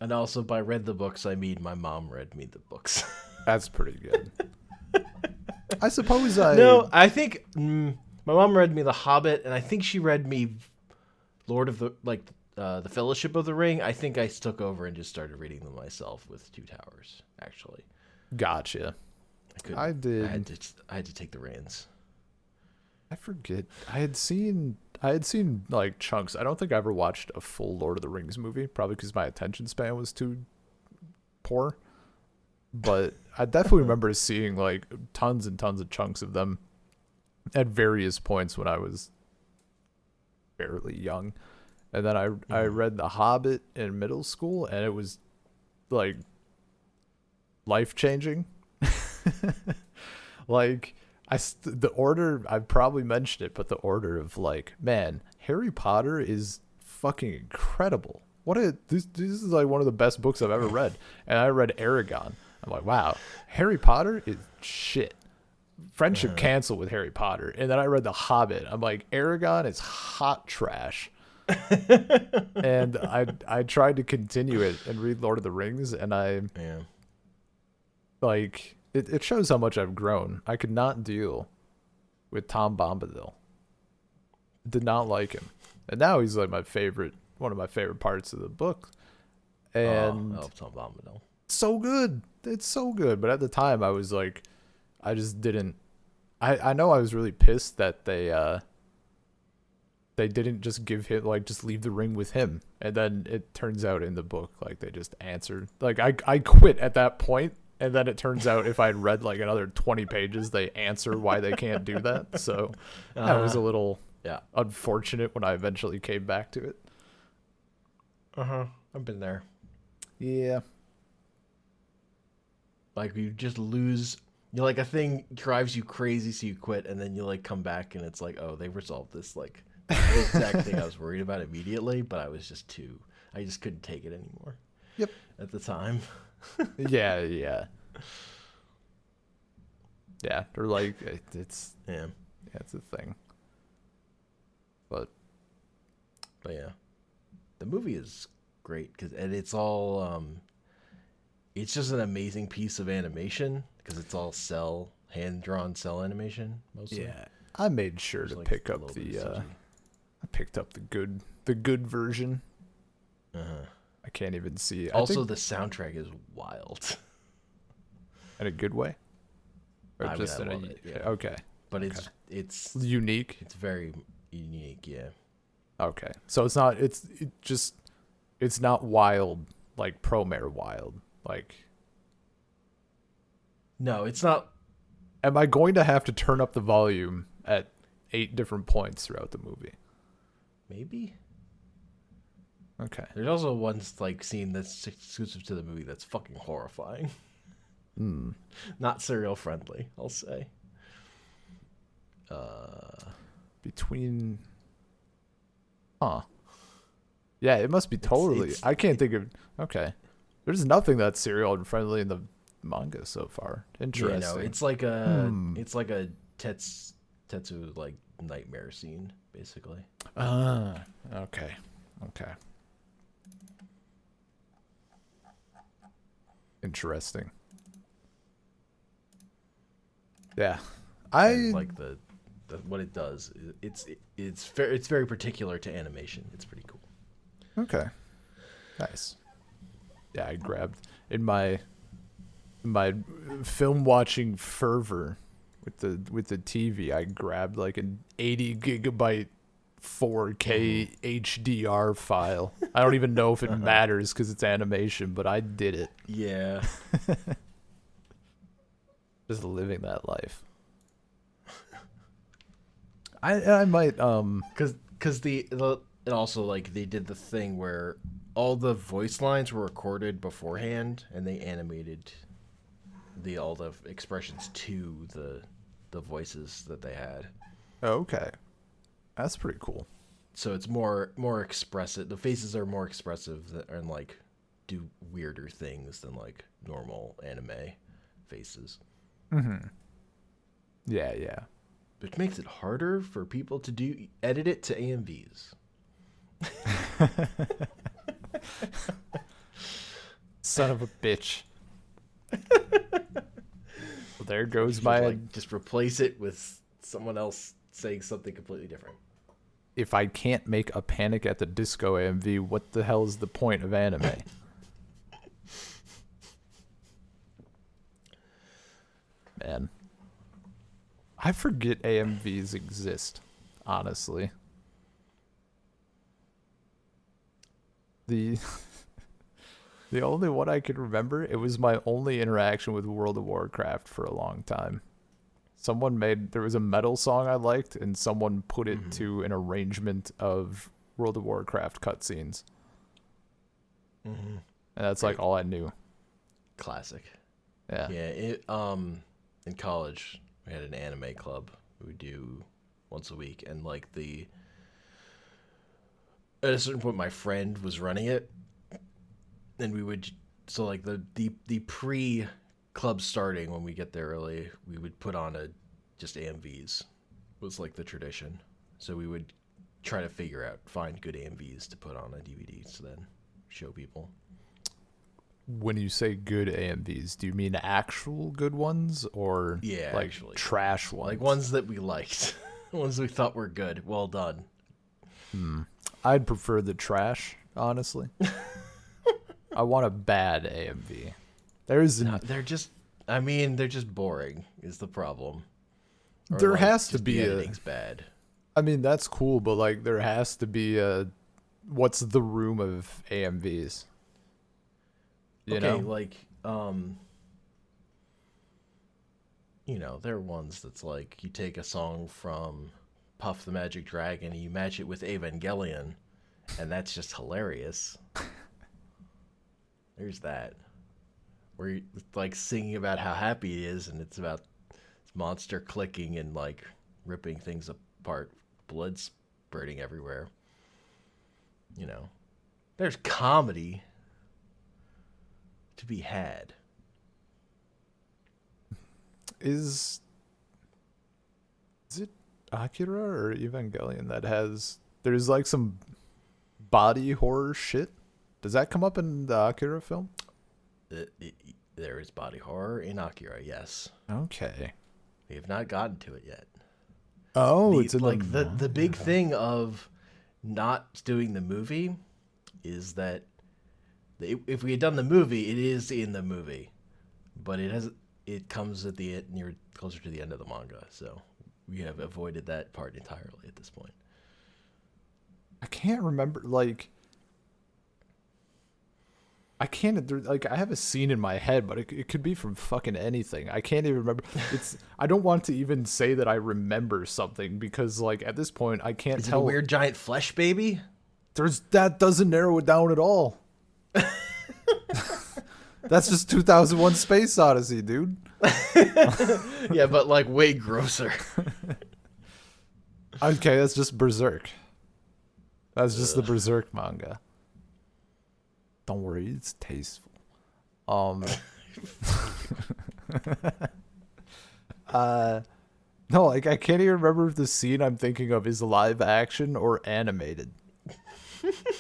And also by read the books, I mean my mom read me the books. That's pretty good. I suppose No, I think my mom read me The Hobbit, and I think she read me Lord of the the Fellowship of the Ring. I think I took over and just started reading them myself with Two Towers. Actually, gotcha. I did. I had to take the reins. I forget. I had seen like chunks. I don't think I ever watched a full Lord of the Rings movie, probably because my attention span was too poor. But I definitely remember seeing like tons and tons of chunks of them at various points when I was fairly young. And then I read The Hobbit in middle school, and it was like life-changing. Like the order, I've probably mentioned it, but the order of like, man, Harry Potter is fucking incredible. This is like one of the best books I've ever read. And I read Aragon. I'm like, wow, Harry Potter is shit. Friendship canceled with Harry Potter. And then I read The Hobbit. I'm like, Aragon is hot trash. And I tried to continue it and read Lord of the Rings, and like it shows how much I've grown. I could not deal with Tom Bombadil. Did not like him. And now he's like one of my favorite parts of the book. And Tom Bombadil. So good. It's so good. But at the time I was like, I just didn't. I know I was really pissed that they didn't just give him just leave the ring with him. And then it turns out in the book like they just answered. Like I quit at that point, and then it turns out if I'd read like another 20 pages, they answer why they can't do that. So that was a little unfortunate when I eventually came back to it. I've been there. Yeah. Like you just lose. A thing drives you crazy, so you quit, and then you come back, and it's like, oh, they resolved this the exact thing I was worried about immediately, but I just couldn't take it anymore. Yep. At the time. Yeah. Or like it's it's a thing. But yeah. The movie is great and it's all it's just an amazing piece of animation because it's all cell hand drawn cell animation mostly. Yeah, I made sure There's to like pick a up little bit of CG. I picked up the good version. Uh-huh. I can't even see. I Also, think the soundtrack is wild. in a good way, or I mean, just I in love a it. Yeah, okay, but okay. it's Unique. it's very unique. Yeah. Okay, so it's not. It's not wild like Promare Wild. Like, No, it's not. am I going to have to turn up the volume at 8 different points throughout the movie? Maybe Okay. there's also one like scene that's exclusive to the movie that's fucking horrifying. Hmm. Not serial friendly, I'll say. Between. Huh. Yeah, it must be totally. It's I can't think of. Okay. There's nothing that's serial and friendly in the manga so far. Interesting. yeah, no, it's like a Tetsu like nightmare scene basically. Okay. Okay. Interesting. Yeah. And like the what it does, it's very particular to animation. It's pretty cool. Okay. Nice. Yeah, I grabbed in my film watching fervor with the TV. I grabbed like an 80 gigabyte 4K HDR file. I don't even know if it matters because it's animation, but I did it. Yeah. Just living that life. I might Because and also like they did the thing where all the voice lines were recorded beforehand and they animated all the expressions to the voices that they had. okay. That's pretty cool. So it's more expressive. The faces are more expressive and like do weirder things than like normal anime faces. Yeah, yeah. Which makes it harder for people to edit it to AMVs. Son of a bitch. Well, there goes Just replace it with someone else saying something completely different. If I can't make a Panic at the Disco AMV, what the hell is the point of anime? Man. I forget AMVs exist, honestly. The the only one I can remember, it was my only interaction with World of Warcraft for a long time. There was a metal song I liked, and someone put it to an arrangement of World of Warcraft cutscenes. And that's like all I knew. Classic. Yeah. Yeah. In college, we had an anime club we would do once a week, and like at a certain point, my friend was running it, and we would like the pre club starting when we get there early, we would put on just AMVs was like the tradition. So we would try to find good AMVs to put on a DVD to then show people. When you say good AMVs, do you mean actual good ones or like actually trash ones? Like ones that we liked, ones we thought were good. Well done. I'd prefer the trash, honestly. I want a bad AMV. They're just boring is the problem. Or there like, has to just be the editing's bad. I mean, that's cool, but like there has to be what's the room of AMVs? You know? Like there are ones that's like you take a song from Puff the Magic Dragon and you match it with Evangelion, and that's just hilarious. There's that. Where you're like singing about how happy he is, and it's about monster clicking and like ripping things apart, blood spurting everywhere. There's comedy to be had. Is it Akira or Evangelion that there's like some body horror shit? Does that come up in the Akira film? There is body horror in Akira, yes. Okay. We have not gotten to it yet. Oh, it's in like the big thing of not doing the movie is that if we had done the movie, it is in the movie, but it comes at the end, near closer to the end of the manga, so we have avoided that part entirely at this point. I can't remember, like, I have a scene in my head, but it could be from fucking anything. I can't even remember. I don't want to even say that I remember something because, like, at this point, I can't tell. Is it a weird giant flesh baby? That doesn't narrow it down at all. That's just 2001 Space Odyssey, dude. Yeah, but like way grosser. Okay, that's just Berserk. That's just the Berserk manga. Don't worry, it's tasteful. No, like I can't even remember if the scene I'm thinking of is live action or animated.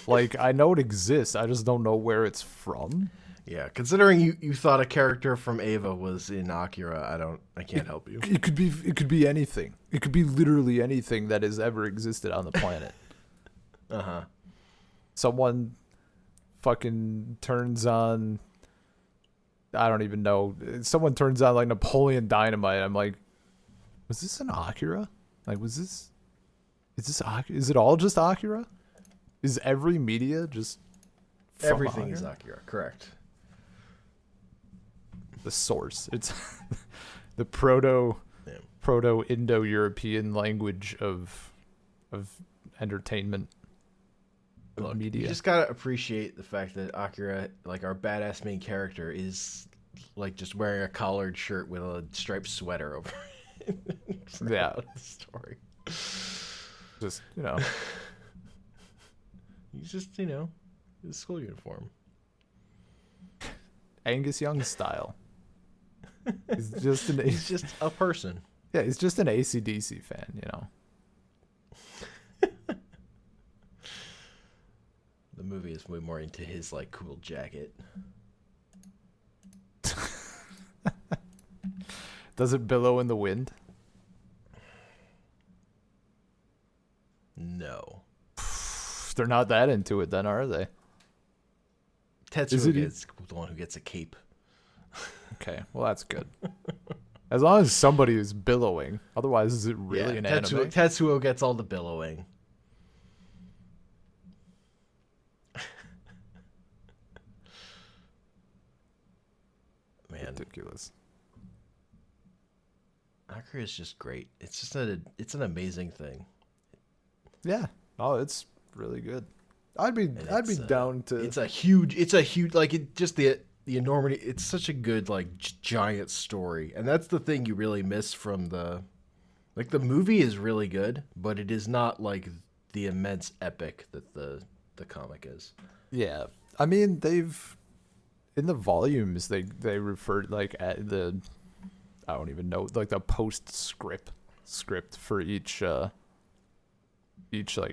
Like I know it exists, I just don't know where it's from. Yeah, considering you thought a character from Eva was in Akira, I can't help you. It could be anything. It could be literally anything that has ever existed on the planet. Uh-huh. Someone fucking turns on, I don't even know. Someone turns on like Napoleon Dynamite. I'm like, was this an Akira? Like, is it all just Akira? Is every media just from Everything Akira? is Akira, correct. The source. It's the proto-Indo-European language of entertainment. Look, Media. you just gotta appreciate the fact that Akira, like our badass main character, is like just wearing a collared shirt with a striped sweater over it. Yeah. The story. Just, He's just, his school uniform. Angus Young style. He's just He's just a person. Yeah, he's just an AC/DC fan, The movie is way more into his like cool jacket. Does it billow in the wind? No. They're not that into it then, are they? Tetsuo is the one who gets a cape. Okay, well that's good. As long as somebody is billowing. Otherwise, is it really an anime? Tetsuo gets all the billowing. Man, ridiculous. Akira is just great. It's just it's an amazing thing. Yeah. Oh, it's really good. I'd be down to. It's a huge like it just the enormity. It's such a good like giant story, and that's the thing you really miss from the movie is really good, but it is not like the immense epic that the comic is. Yeah, I mean they've in the volumes they refer like at the I don't even know like the postscript for each like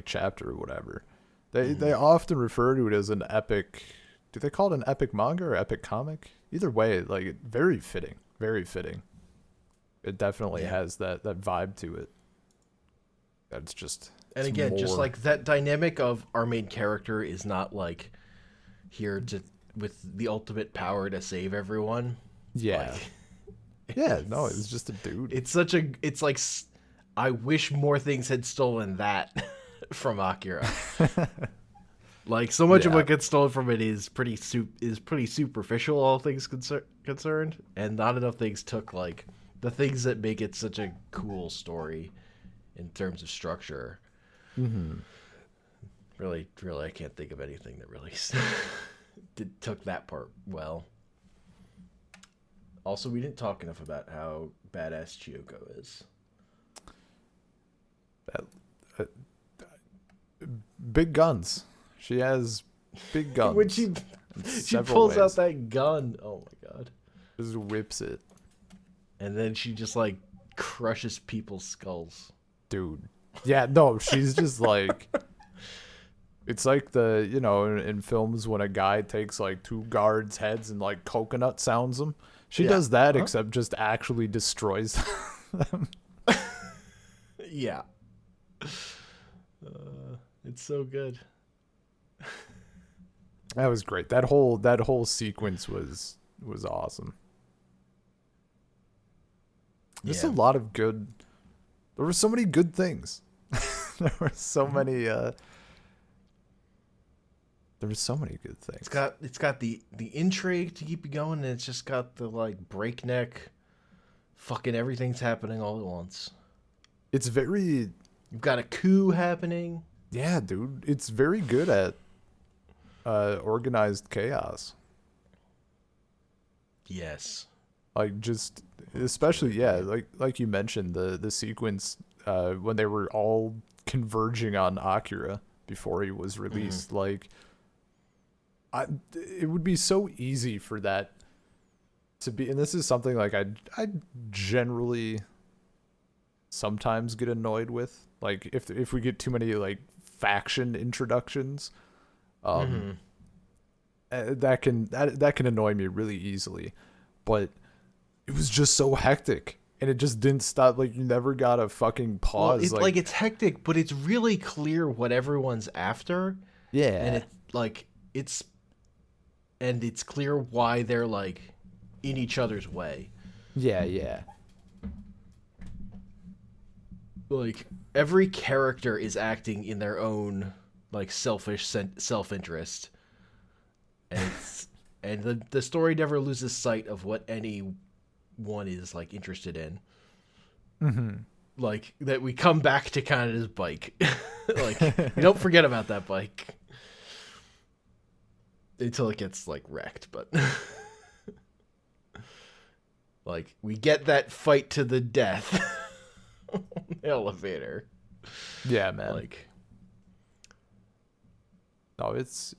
chapter or whatever. They often refer to it as an epic. Do they call it an epic manga or epic comic? Either way, like very fitting, very fitting. It definitely has that vibe to it. That's just and again, more... just like that dynamic of our main character is not like here with the ultimate power to save everyone. Yeah. Like, yeah, no, it's just a dude. It's like I wish more things had stolen that from Akira. Like so much of what gets stolen from it is pretty superficial, all things concerned, and not enough things took like the things that make it such a cool story in terms of structure. Mm-hmm. Really, I can't think of anything that really took that part well. Also, we didn't talk enough about how badass Chiyoko is. Big guns. She has big guns. When she pulls out that gun, oh my god. Just whips it. And then she just like crushes people's skulls. Dude. Yeah, no, she's just like It's like the, in films when a guy takes like two guards' heads and like coconut sounds them. She Yeah. does that, Uh-huh. except just actually destroys them. Yeah. It's so good. That was great. That whole sequence was awesome. There's a Yeah. lot of good. There were so many good things. there were so Mhm. many. There were so many good It's things. got the intrigue to keep you going, and it's just got the like breakneck, fucking everything's happening all at once. It's very, You've got a coup happening. yeah, dude. It's very good at organized chaos. Yes. Like just, especially yeah, like you mentioned the sequence when they were all converging on Akira before he was Hmm. released. Like, it would be so easy for that to be, and this is something like I generally sometimes get annoyed with. Like if we get too many like faction introductions, um, Hmm. that can annoy me really easily. But it was just so hectic, and it just didn't stop. Like you never got a fucking Well, pause. it's Like like it's hectic, but it's really clear what everyone's after, and yeah, it's like it's and it's clear why they're like in each other's way. yeah, yeah, Like every character is acting in their own like selfish self-interest, and it's and the story never loses sight of what anyone is like interested in. hmm Like that we come back to Kanada's bike. Like we don't forget about that bike until it gets like wrecked, but like we get that fight to the death elevator. yeah, man. Like No, it's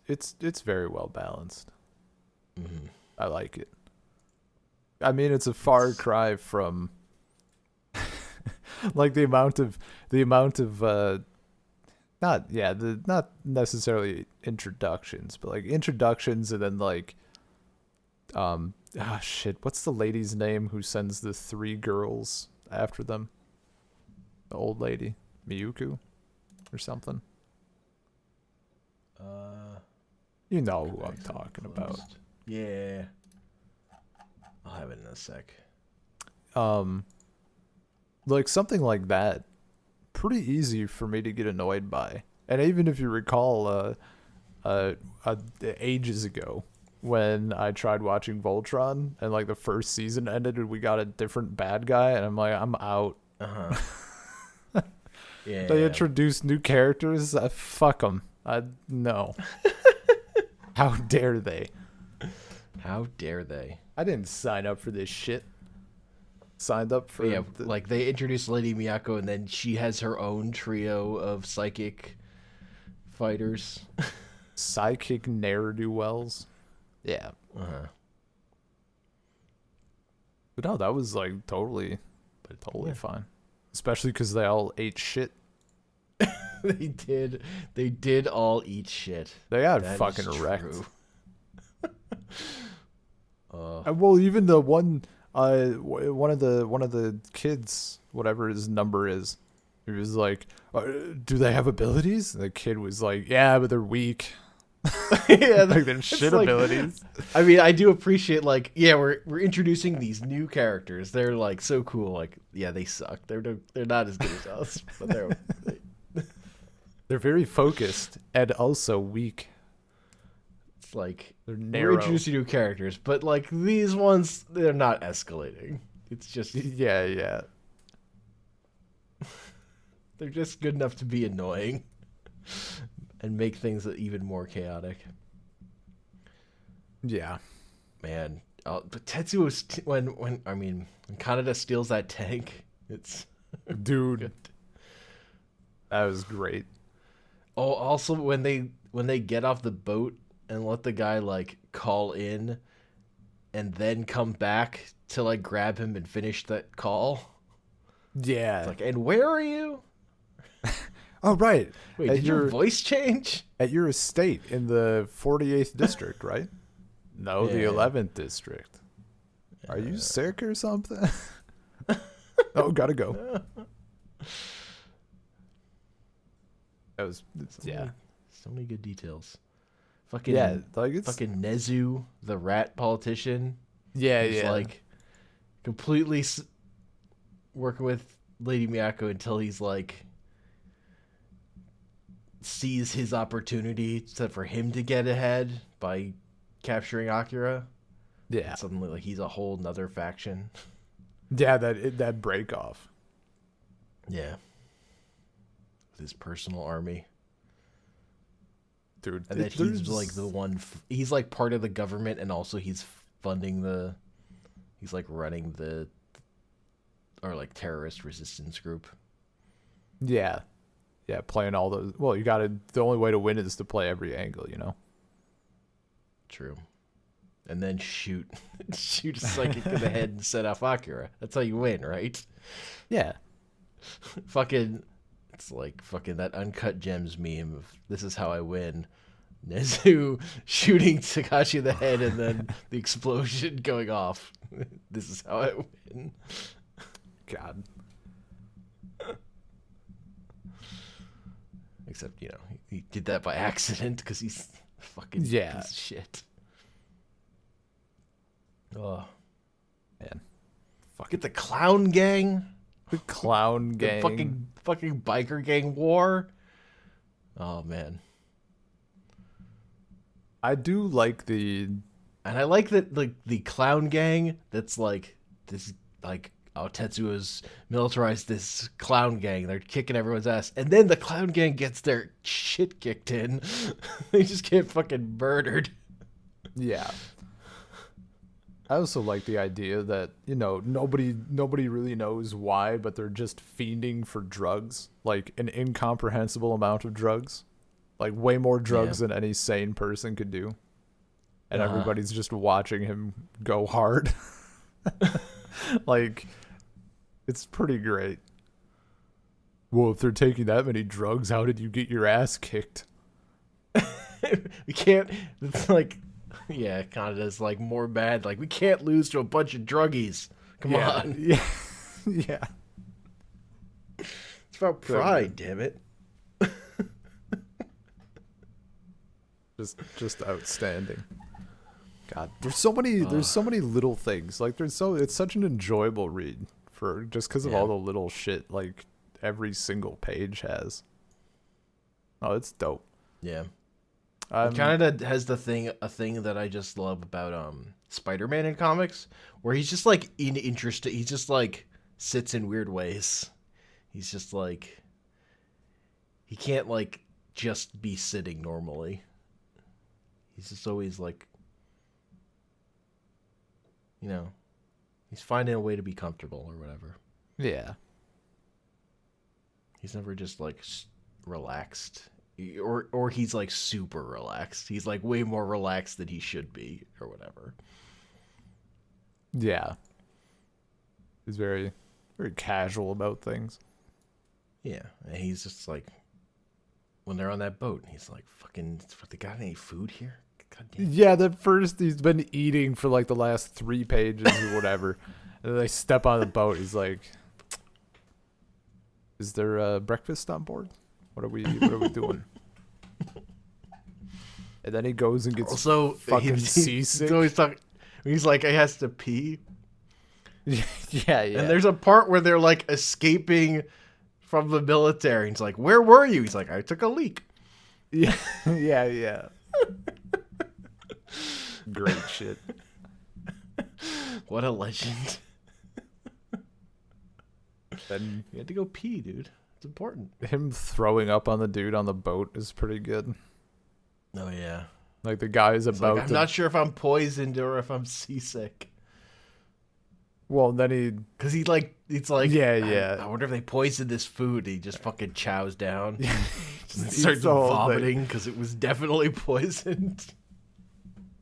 very well balanced. mhm. I like it. I mean, it's a far cry from like the amount of not necessarily introductions, but like introductions and then like shit, what's the lady's name who sends the three girls after them? The old lady, Miyuku or something. uh You know who I'm accident talking about. closed. Yeah. I'll have it in a sec. Um like something like that, pretty easy for me to get annoyed by. And even if you recall ages ago when I tried watching Voltron and like the first season ended and we got a different bad guy and I'm like I'm out. Uh-huh. They Yeah. introduced new characters. Fuck them. I no. How dare they? How dare they? I didn't sign up for this shit. Signed up But for yeah, the like they introduced Lady Miyako, and then she has her own trio of psychic fighters. psychic ne'er do wells. Yeah, Uh-huh. but no, that was like totally, But totally yeah, fine. Especially because they all ate shit. they did. They did all eat shit. They got That fucking is wrecked. true. Uh, Well, even the one, one of the kids, whatever his number is, he was like, "Do they have abilities?" And the kid was like, "Yeah, but they're weak. yeah, Like they're it's shit like, abilities." I mean, I do appreciate like, yeah, we're introducing these new characters. They're like so cool. Like, yeah, they suck. They're not as good as us, but They're very focused and also weak. it's like They're we're narrow. introducing new characters, but like these ones, they're not escalating. It's just Yeah, yeah, they're just good enough to be annoying and make things even more chaotic. yeah. Man, but Tetsuo when I mean when Kaneda steals that tank, it's Dude, good. that was great. Oh, also when they get off the boat and let the guy like call in and then come back to like grab him and finish that call. It's Yeah. like, and where are you? Oh, right. Wait, At did your voice change? at your estate in the 48th district, right? No, the Yeah. 11th district. Are you sick or something? Oh, gotta go. That was So many good details. Fucking Yeah, like it's fucking Nezu, the rat politician. yeah, He's yeah. like completely working with Lady Miyako until he's like sees his opportunity for him to get ahead by capturing Akira. Yeah. And suddenly, like, he's a whole nother faction. Yeah, that break off. Yeah. With his personal army. Dude, And that he's like the one, he's like part of the government, and also he's funding he's like running or like terrorist resistance group. Yeah. Yeah, playing all those. Well, the only way to win is to play every angle, you know? True. And then shoot a psychic in the head and set off Akira. That's how you win, right? Yeah. Fucking, it's like fucking that Uncut Gems meme of this is how I win. Nezu shooting Takashi in the head and then the explosion going off. This is how I win. God. Except, you know, he did that by accident because he's fucking piece of shit. Oh. Man. Fuck it, the clown gang. The clown gang. The fucking biker gang war. Oh, man. I do like And I like that, like, the clown gang that's like this, like, oh, Tetsuo's militarized this clown gang. They're kicking everyone's ass. And then the clown gang gets their shit kicked in. They just get fucking murdered. Yeah. I also like the idea that, you know, nobody really knows why, but they're just fiending for drugs. Like an incomprehensible amount of drugs. Like way more drugs than any sane person could do. And everybody's just watching him go hard. Like, it's pretty great. Well, if they're taking that many drugs, how did you get your ass kicked? We can't, it's like, yeah, Kanada's like more bad. Like, we can't lose to a bunch of druggies. Come on. Yeah. Yeah. It's about pride, damn it. Just outstanding. God, there's so many little things. Like it's such an enjoyable read just because of all the little shit like every single page has. Oh, it's dope. Yeah. Canada has a thing that I just love about Spider-Man in comics, where he's just like interested. He just like sits in weird ways. He's just like he can't like just be sitting normally. He's just always like, you know, he's finding a way to be comfortable or whatever. Yeah. He's never just like relaxed. Or he's like super relaxed. He's like way more relaxed than he should be or whatever. Yeah. He's very, very casual about things. Yeah. And he's just like, when they're on that boat, he's like, fucking, they got any food here? God damn. Yeah, the first he's been eating for like the last 3 pages or whatever. And then they step on the boat. He's like, is there breakfast on board? What are we doing? And then he goes and gets fucking seasick. He's always talking. He's like, he has to pee. Yeah. And there's a part where they're like escaping from the military. He's like, where were you? He's like, I took a leak. Yeah. Great shit. What a legend. Then you had to go pee, dude. It's important. Him throwing up on the dude on the boat is pretty good. Oh, yeah. Like the guy is about I'm not sure if I'm poisoned or if I'm seasick. Well, then because it's like, yeah. I wonder if they poisoned this food. He just fucking chows down. Yeah. And starts vomiting because it was definitely poisoned.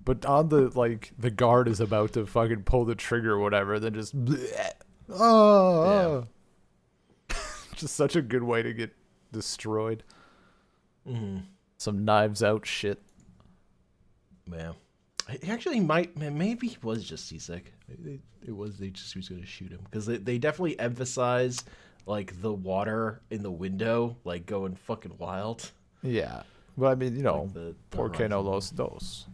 But on the guard is about to fucking pull the trigger or whatever, then just bleh. Oh. Just such a good way to get destroyed. Mm-hmm. Some Knives Out shit. Yeah. He actually might. Maybe he was just seasick. It was. They just was going to shoot him because they definitely emphasize like the water in the window, like going fucking wild. Yeah. But I mean, Like the ¿Por qué no horizon. los dos?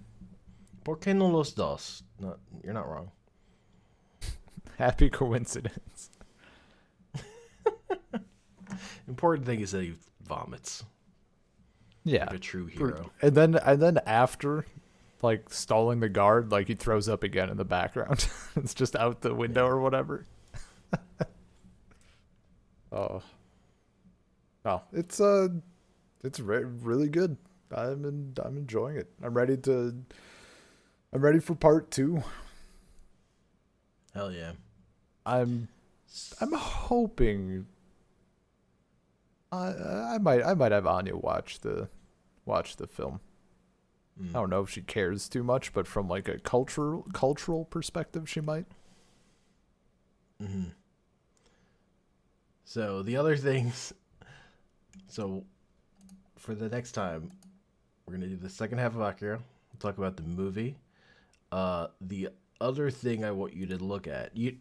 ¿Por qué no los dos? No, you're not wrong. Happy coincidence. Important thing is that he vomits. Yeah. Like a true hero. And then after, like, stalling the guard, like, he throws up again in the background. It's just out the window or whatever. Oh. Oh, it's really good. I'm enjoying it. I'm ready for part 2. Hell yeah. I'm hoping I might have Anya watch the film. I don't know if she cares too much, but from like a cultural perspective, she might. Mm-hmm. So the other things. So for the next time, we're gonna do the second half of Akira. We'll talk about the movie. The other thing I want you to look at, you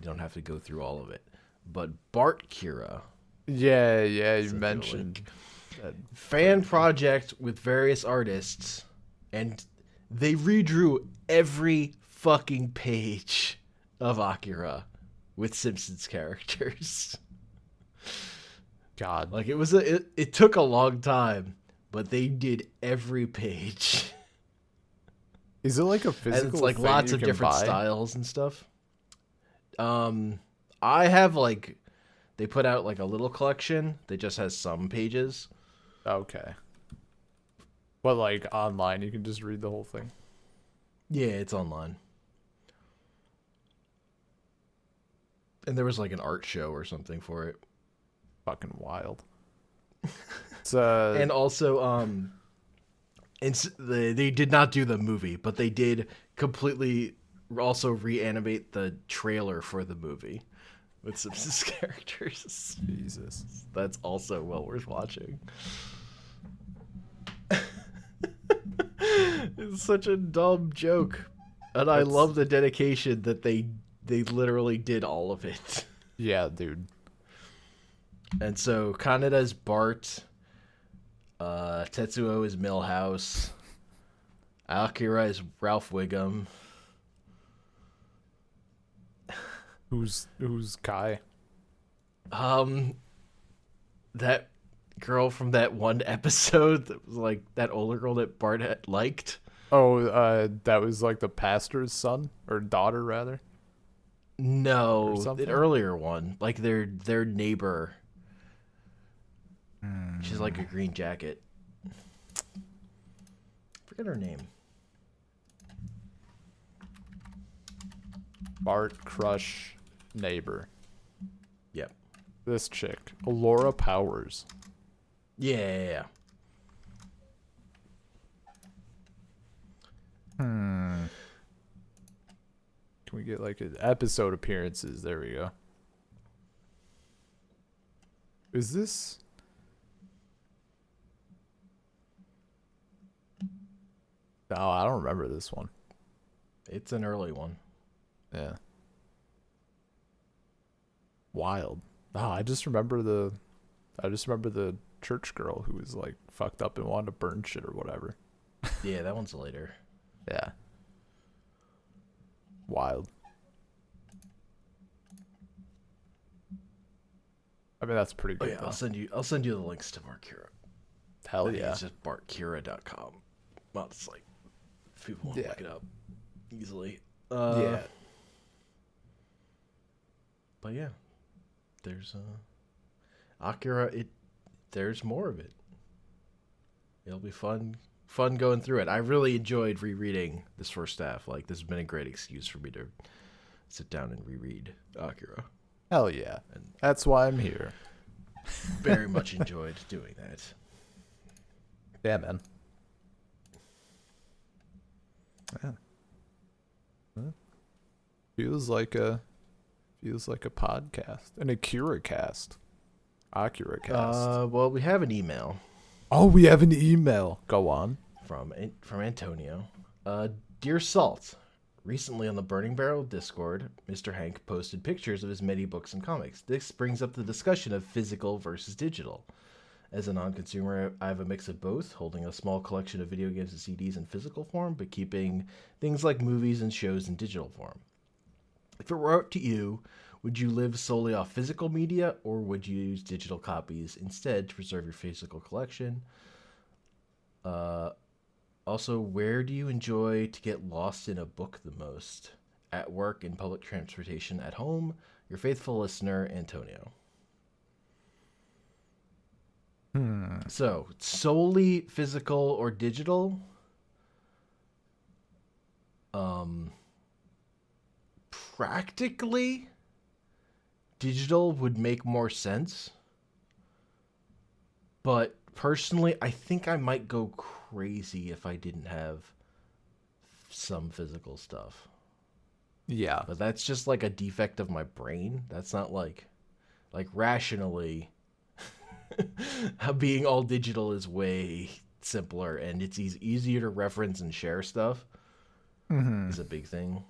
don't have to go through all of it, but Bart Kira. Yeah, you mentioned that fan project with various artists, and they redrew every fucking page of Akira with Simpsons characters. God, like it took a long time, but they did every page. Is it like a physical? And it's like thing lots you of can different buy? styles and stuff. I have like they put out like a little collection that just has some pages. Okay. But like online, you can just read the whole thing. Yeah, it's online. And there was like an art show or something for it. Fucking wild. It's and also they did not do the movie, but they did completely also reanimate the trailer for the movie with Simpsons characters. Jesus. That's also well worth watching. It's such a dumb joke. And I love the dedication that they literally did all of it. Yeah, dude. And so Kaneda is Bart. Tetsuo is Milhouse. Akira is Ralph Wiggum. Who's Kai? That girl from that one episode that was like that older girl that Bart had liked. Oh, that was like the pastor's son or daughter rather. No, an earlier one, like their neighbor. She's like a green jacket. Forget her name. Bart crush neighbor. Yep. This chick, Laura Powers. Yeah. Can we get like an episode appearances? There we go. Is this? No, I don't remember this one. It's an early one. Yeah. Wild. Oh, I just remember the church girl who was like fucked up and wanted to burn shit or whatever. Yeah, that one's later. Yeah. Wild. I mean, that's pretty good. Oh yeah, I'll send you the links to Bart Kira. Hell yeah. It's just bartkira.com. Well, it's like people want to look it up easily. Yeah. But yeah, there's Akira. There's more of it. It'll be fun going through it. I really enjoyed rereading this first half. Like, this has been a great excuse for me to sit down and reread Akira. Hell yeah. And that's why I'm here. Very much enjoyed doing that. Yeah, man. Yeah. Huh? Feels like a podcast. An Akira cast. Akira cast. Well, we have an email Oh, we have an email. Go on. from Antonio. Dear Salt, recently on the Burning Barrel Discord, Mr. Hank posted pictures of his many books and comics. This brings up the discussion of physical versus digital. As a non-consumer, I have a mix of both, holding a small collection of video games and CDs in physical form, but keeping things like movies and shows in digital form. If it were up to you, would you live solely off physical media, or would you use digital copies instead to preserve your physical collection? Also, where do you enjoy to get lost in a book the most? At work, in public transportation, at home? Your faithful listener, Antonio. So, solely physical or digital? Practically, digital would make more sense. But personally, I think I might go crazy if I didn't have some physical stuff. Yeah. But that's just like a defect of my brain. That's not like rationally being all digital is way simpler and it's easier to reference and share stuff is a big thing.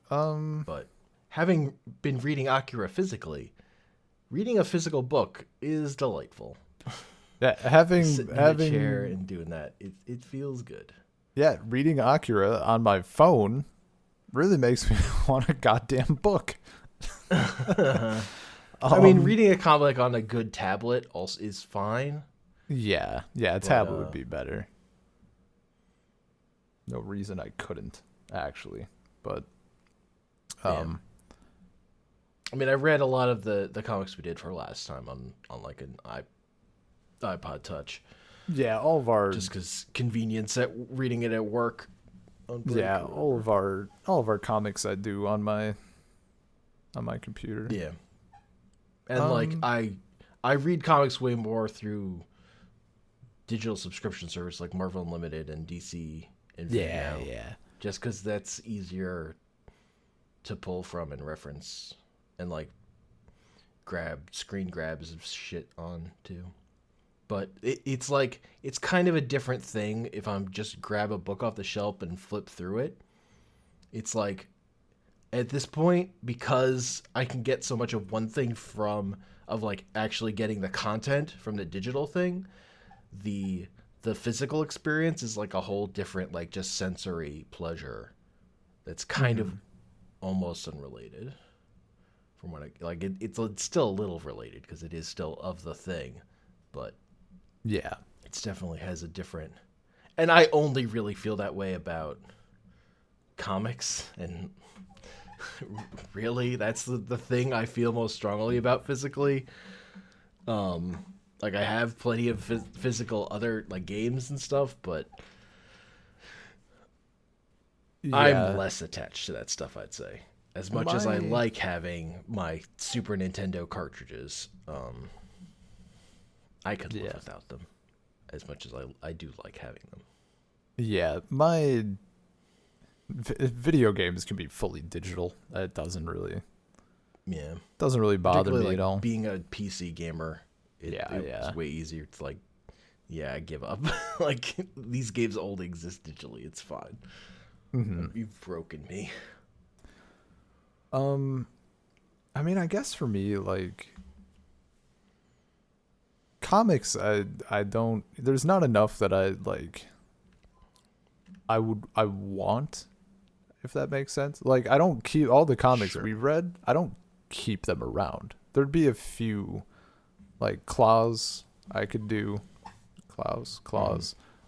But having been reading Akira physically, reading a physical book is delightful. Yeah, having Sitting in a chair and doing that, it feels good. Yeah, reading Akira on my phone really makes me want a goddamn book. I mean, reading a comic on a good tablet also is fine. Yeah, a tablet would be better. No reason I couldn't, actually. But I mean, I read a lot of the comics we did for last time on like an iPod Touch. yeah, all of our Just because convenience at reading it at work. On break yeah, or whatever. all of our comics I do on my computer. Yeah. And like I read comics way more through digital subscription service like Marvel Unlimited and DC Infinite now. Yeah. Just because that's easier to pull from and reference and like screen grabs of shit on too. But it's like it's kind of a different thing if I'm just grab a book off the shelf and flip through it. It's like at this point, because I can get so much of one thing of like actually getting the content from the digital thing, the physical experience is like a whole different like just sensory pleasure that's kind of almost unrelated from what I like. It's still a little related because it is still of the thing, but Yeah. it definitely has a different. And I only really feel that way about comics, and really that's the thing I feel most strongly about physically. Like I have plenty of physical other like games and stuff, but I'm less attached to that stuff, I'd say. As much as I like having my Super Nintendo cartridges, I could live without them. As much as I do like having them. Yeah, my video games can be fully digital. It doesn't really bother me at all. Being a PC gamer, it's way easier to like, I give up. Like these games only exist digitally. It's fine. You've broken me. I mean, I guess for me, like comics, I don't. There's not enough that I like. I want, if that makes sense. Like I don't keep all the comics we've read. I don't keep them around. There'd be a few, like Claws. I could do, Claws,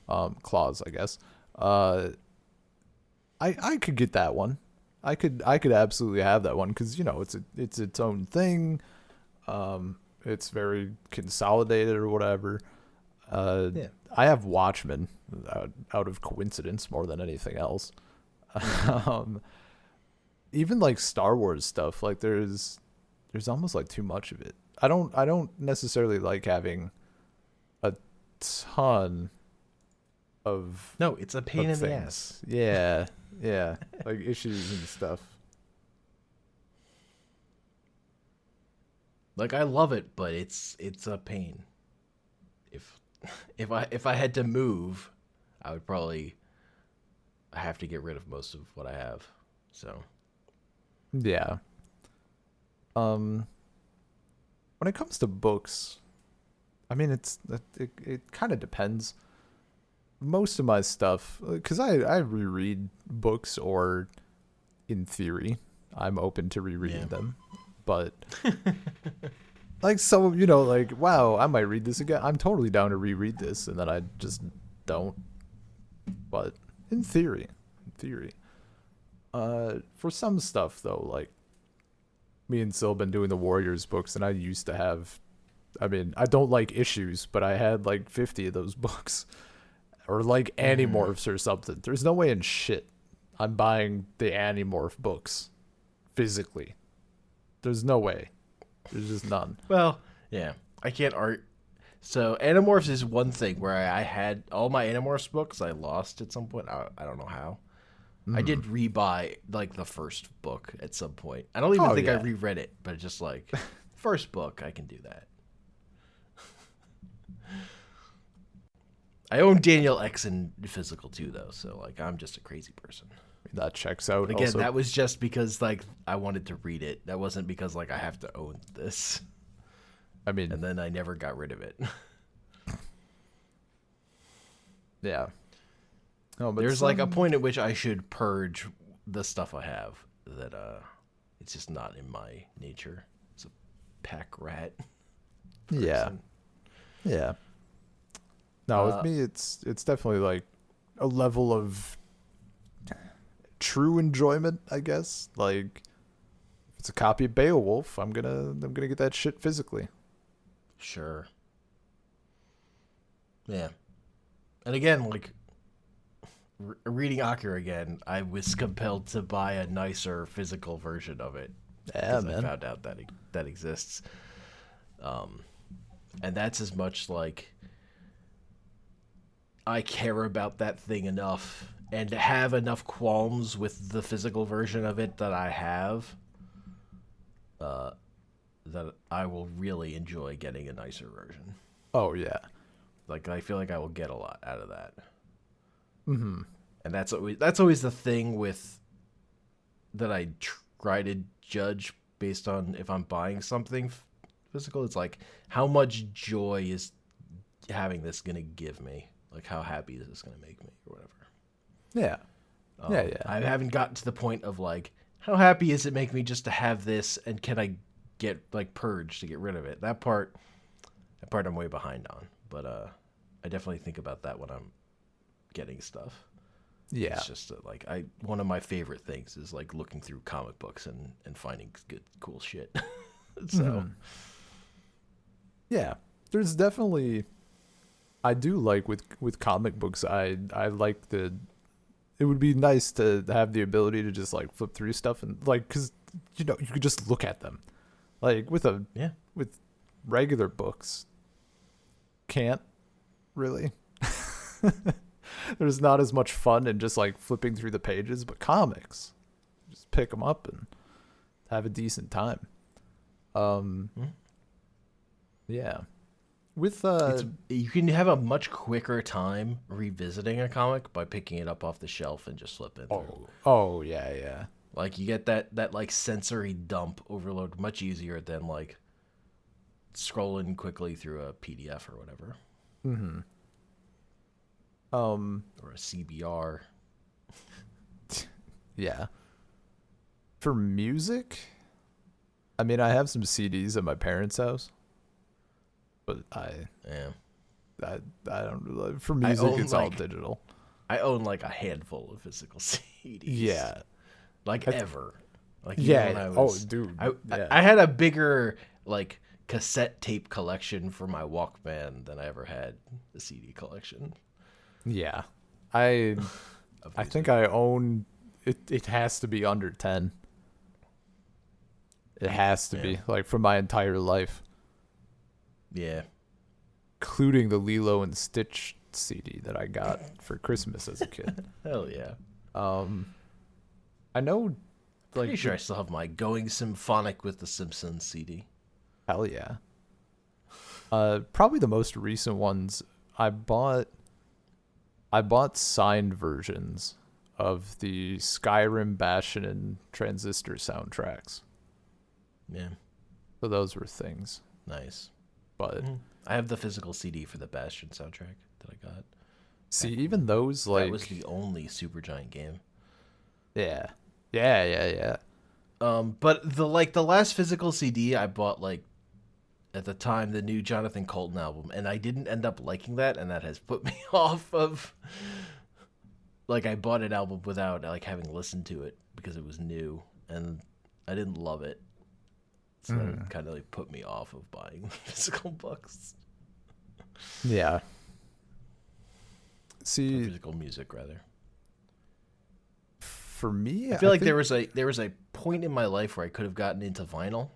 I guess. I could get that one. I could absolutely have that one because it's its own thing. It's very consolidated or whatever. I have Watchmen out of coincidence more than anything else. Even like Star Wars stuff, like there's almost like too much of it. I don't necessarily like having a ton of No, it's a pain in the ass. Yeah, like issues and stuff. Like I love it, but it's a pain. If if I had to move, I would probably have to get rid of most of what I have. So Yeah. Um, when it comes to books, I mean, it kind of depends. Most of my stuff, because I reread books, or in theory, I'm open to rereading them. But like, so, like, wow, I might read this again. I'm totally down to reread this, and then I just don't. But in theory, for some stuff though, like me and Sil been doing the Warriors books, and I used to have. I mean, I don't like issues, but I had like 50 of those books, or like Animorphs or something. There's no way in shit I'm buying the Animorph books physically. There's no way. There's just none. well, yeah, I can't art. So Animorphs is one thing where I had all my Animorphs books. I lost at some point. I don't know how. I did rebuy like the first book at some point. I don't even Oh, think I yeah. reread it, but just like first book, I can do that. I own Daniel X in physical too, though. So like, I'm just a crazy person. That checks out. But again, Also, that was just because like I wanted to read it. That wasn't because like I have to own this. I mean, And then I never got rid of it. yeah. No, but There's like a point at which I should purge the stuff I have that it's just not in my nature. It's a pack rat. Yeah. person. Yeah. No, with me, it's definitely like a level of true enjoyment, I guess. Like, if it's a copy of Beowulf, I'm gonna get that shit physically. Sure. Yeah. And again, like reading Akira again, I was compelled to buy a nicer physical version of it Yeah, because I man. found out that that exists. And that's as much like I care about that thing enough and have enough qualms with the physical version of it that I have that I will really enjoy getting a nicer version. Oh yeah. Like I feel like I will get a lot out of that. And that's always the thing with that I try to judge based on if I'm buying something physical. It's like how much joy is having this gonna give me? Like how happy is this gonna make me or whatever? Yeah. Yeah. I haven't gotten to the point of like how happy is it make me just to have this, and can I get like purged to get rid of it? That part I'm way behind on, but I definitely think about that when I'm getting stuff. Yeah. It's just like one of my favorite things is like looking through comic books and finding good cool shit. So Yeah. There's definitely, I do like with comic books. I like it would be nice to have the ability to just like flip through stuff and like, cause you could just look at them, like with regular books. Can't really. There's not as much fun in just like flipping through the pages, but comics, just pick them up and have a decent time. Yeah. With you can have a much quicker time revisiting a comic by picking it up off the shelf and just flipping through. oh yeah. Like you get that like sensory dump overload much easier than like scrolling quickly through a PDF or whatever. Or a CBR. Yeah. For music, I mean, I have some CDs at my parents' house, but I don't really, for music own, it's all like- digital. I own like a handful of physical CDs. Yeah. Like ever. Like Yeah. even when I was, dude. I, I had a bigger like cassette tape collection for my Walkman than I ever had a CD collection. Yeah. I of think I own it. It has to be under 10. It has to be, like, for my entire life, Yeah. including the Lilo and Stitch CD that I got for Christmas as a kid. Hell yeah. I know, like, Pretty sure I still have my Going Symphonic with the Simpsons CD. Hell yeah. Probably the most recent ones I bought signed versions of the Skyrim, Bastion, and Transistor soundtracks. Yeah. So those were things. Nice. But I have the physical CD for the Bastion soundtrack that I got. see, even those, like, That was the only Supergiant game. yeah. Yeah. But the last physical CD I bought, like, at the time, the new Jonathan Colton album, and I didn't end up liking that, and that has put me off of, like, I bought an album without, like, having listened to it because it was new, and I didn't love it. So that kind of, like, put me off of buying physical books. Yeah. Or See, physical music, rather. for me, I feel like there was a point in my life where I could have gotten into vinyl,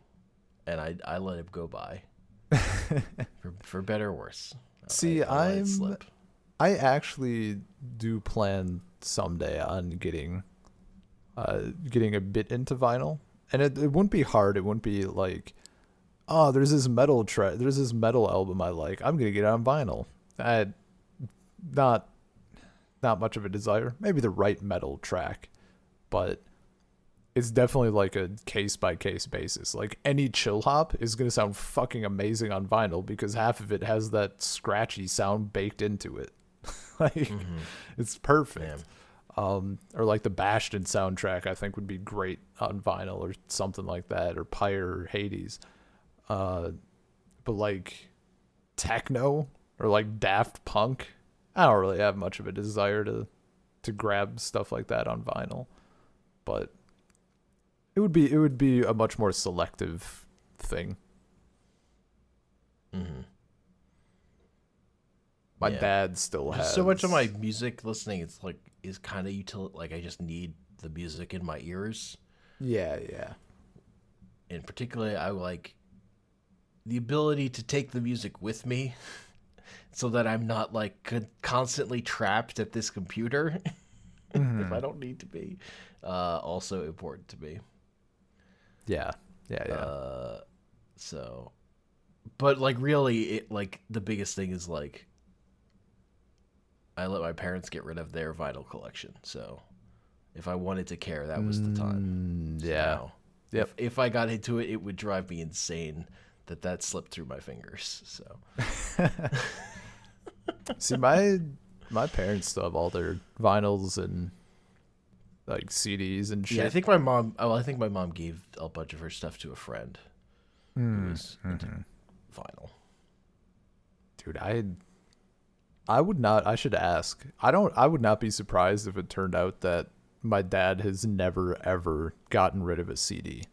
and I let it go by. for better or worse. See, I let it slip. I actually do plan someday on getting a bit into vinyl, and it wouldn't be hard. It wouldn't be like, oh, there's this metal album I like. I'm gonna get it on vinyl. Not much of a desire. Maybe the right metal track, but it's definitely like a case by case basis. Like any chill hop is gonna sound fucking amazing on vinyl because half of it has that scratchy sound baked into it. Like it's perfect. Or like the Bastion soundtrack I think would be great on vinyl or something like that, or Pyre or Hades. But like techno or like Daft Punk, I don't really have much of a desire to grab stuff like that on vinyl. But it would be a much more selective thing. My dad still has so much of my music listening. It's like is kind of like I just need the music in my ears. Yeah. In particular, I like the ability to take the music with me, so that I'm not like constantly trapped at this computer if I don't need to be. Also important to me. Yeah. So, but like really, it like the biggest thing is like I let my parents get rid of their vinyl collection. So, if I wanted to care, that was the time. Yeah. So, if I got into it, it would drive me insane that slipped through my fingers. So, see, my parents still have all their vinyls and like CDs and shit. yeah, I think my mom gave a bunch of her stuff to a friend who was into vinyl. Dude, I would not. I should ask. I would not be surprised if it turned out that my dad has never ever gotten rid of a CD.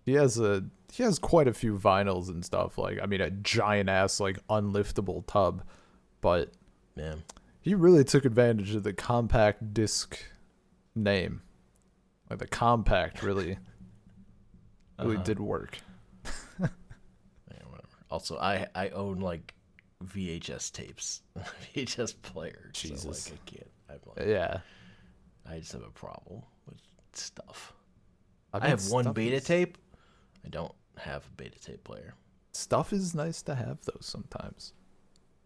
He has quite a few vinyls and stuff. Like, I mean, a giant ass like unliftable tub, but Yeah. he really took advantage of the compact disc name. Like the compact really did work. Yeah, whatever. Also, I own like VHS tapes, VHS players. Jesus. So like I can't. I'm like, Yeah. I just have a problem with stuff. I I have bet one stuff beta is- tape. I don't have a beta tape player. Stuff is nice to have though sometimes.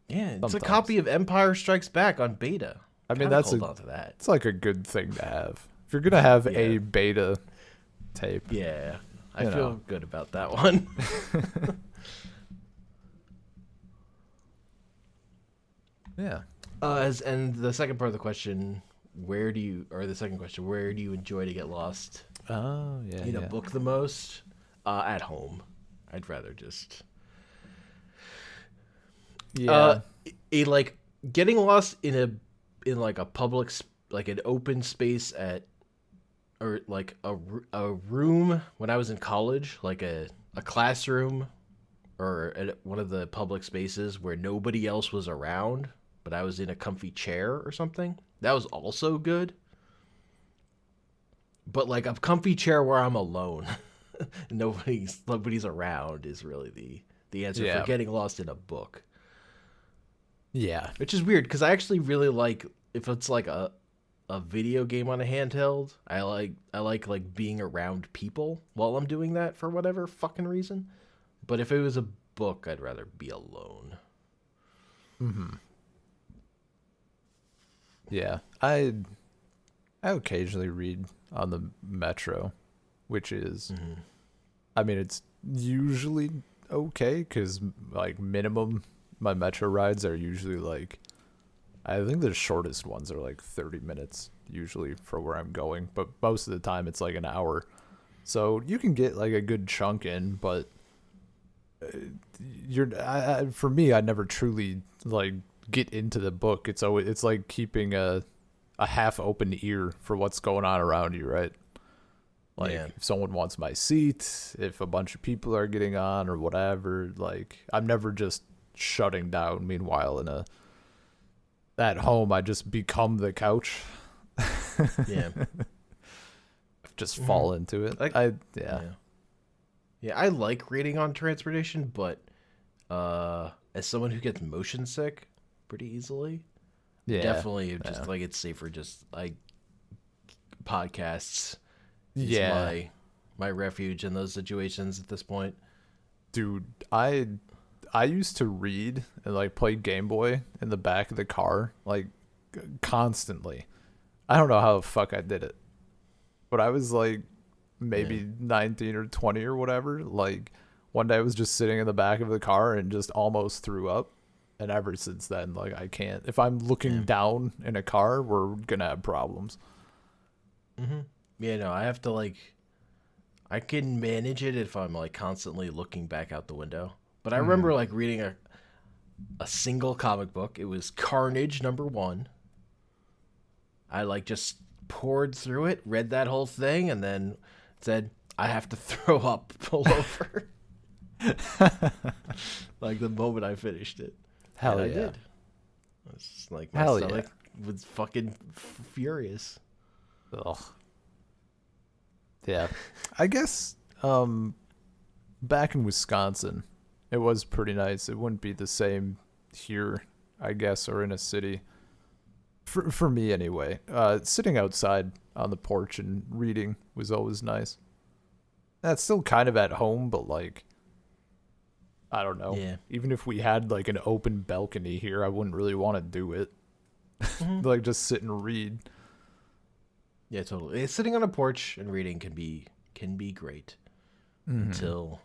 Yeah, it's a Sometimes. copy of Empire Strikes Back on beta. I mean, Kinda that's hold on to that. it's like a good thing to have. If you're gonna have a Yeah. beta tape, Yeah, I You feel know. good about that one. yeah. And the second part of the question, where do you enjoy to get lost Oh yeah. in a yeah. book the most? At home. I'd rather just Yeah. like getting lost in like a public like an open space or like a room when I was in college, like a classroom or at one of the public spaces where nobody else was around, but I was in a comfy chair or something. That was also good. But like a comfy chair where I'm alone, nobody's around is really the answer Yeah. for getting lost in a book. Yeah. Which is weird because I actually really like if it's like a video game on a handheld. I like being around people while I'm doing that for whatever fucking reason. But if it was a book, I'd rather be alone. Mm-hmm. Yeah, I occasionally read on the metro, which is, I mean, it's usually okay because like minimum my metro rides are usually like, I think the shortest ones are like 30 minutes usually for where I'm going, but most of the time it's like an hour. So you can get like a good chunk in, but for me, I never truly like get into the book. It's like keeping a half open ear for what's going on around you, right? Like if someone wants my seat, if a bunch of people are getting on or whatever, like I'm never just shutting down. Meanwhile, at home, I just become the couch. Yeah. Just fall into it. Yeah, I like reading on transportation, but as someone who gets motion sick pretty easily, definitely just like it's safer just like podcasts is my refuge in those situations at this point. Dude, I used to read and like play Game Boy in the back of the car like constantly. I don't know how the fuck I did it, but I was like maybe 19 or 20 or whatever. Like one day I was just sitting in the back of the car and just almost threw up. And ever since then, like I can't. If I'm looking down in a car, we're gonna have problems. Mm-hmm. Yeah, no, I have to like. I can manage it if I'm like constantly looking back out the window. But I remember like reading a single comic book. It was Carnage #1. I like just poured through it, read that whole thing, and then said, I have to throw up, pull over. Like the moment I finished it. Hell and yeah. I did. It's just like my stomach was fucking furious. Ugh. Yeah. I guess back in Wisconsin, it was pretty nice. It wouldn't be the same here, I guess, or in a city. For me anyway. Sitting outside on the porch and reading was always nice. That's still kind of at home, but like I don't know. Yeah. Even if we had like an open balcony here, I wouldn't really want to do it. Like just sit and read. Yeah, totally. Sitting on a porch and reading can be great until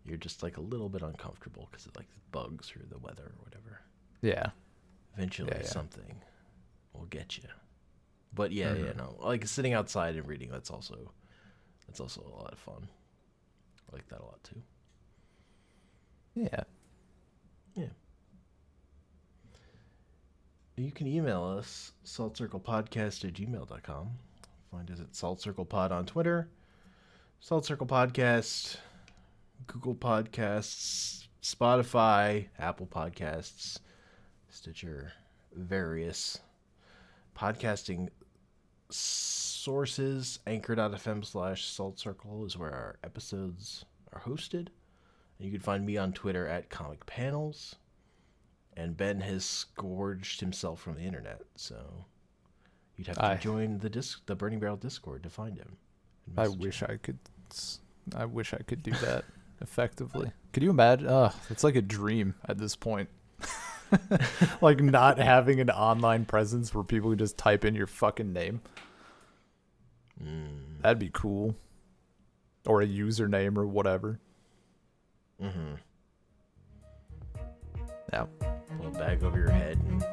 you're just like a little bit uncomfortable because of like the bugs or the weather or whatever. Yeah. Eventually something will get you. But no. Like sitting outside and reading, that's also a lot of fun. I like that a lot too. Yeah. Yeah. You can email us, saltcirclepodcast@gmail.com. Find us at Salt Circle Pod on Twitter, Salt Circle Podcast, Google Podcasts, Spotify, Apple Podcasts, Stitcher, various podcasting sources. Anchor.fm/Salt Circle is where our episodes are hosted. And you can find me on Twitter at Comic Panels. And Ben has scourged himself from the internet, so you'd have to join the Burning Barrel Discord to find him. I wish I could do that effectively. Could you imagine? It's like a dream at this point. Like not having an online presence where people can just type in your fucking name. That'd be cool. Or a username or whatever. Mm-hmm. Yeah. Pull a bag over your head and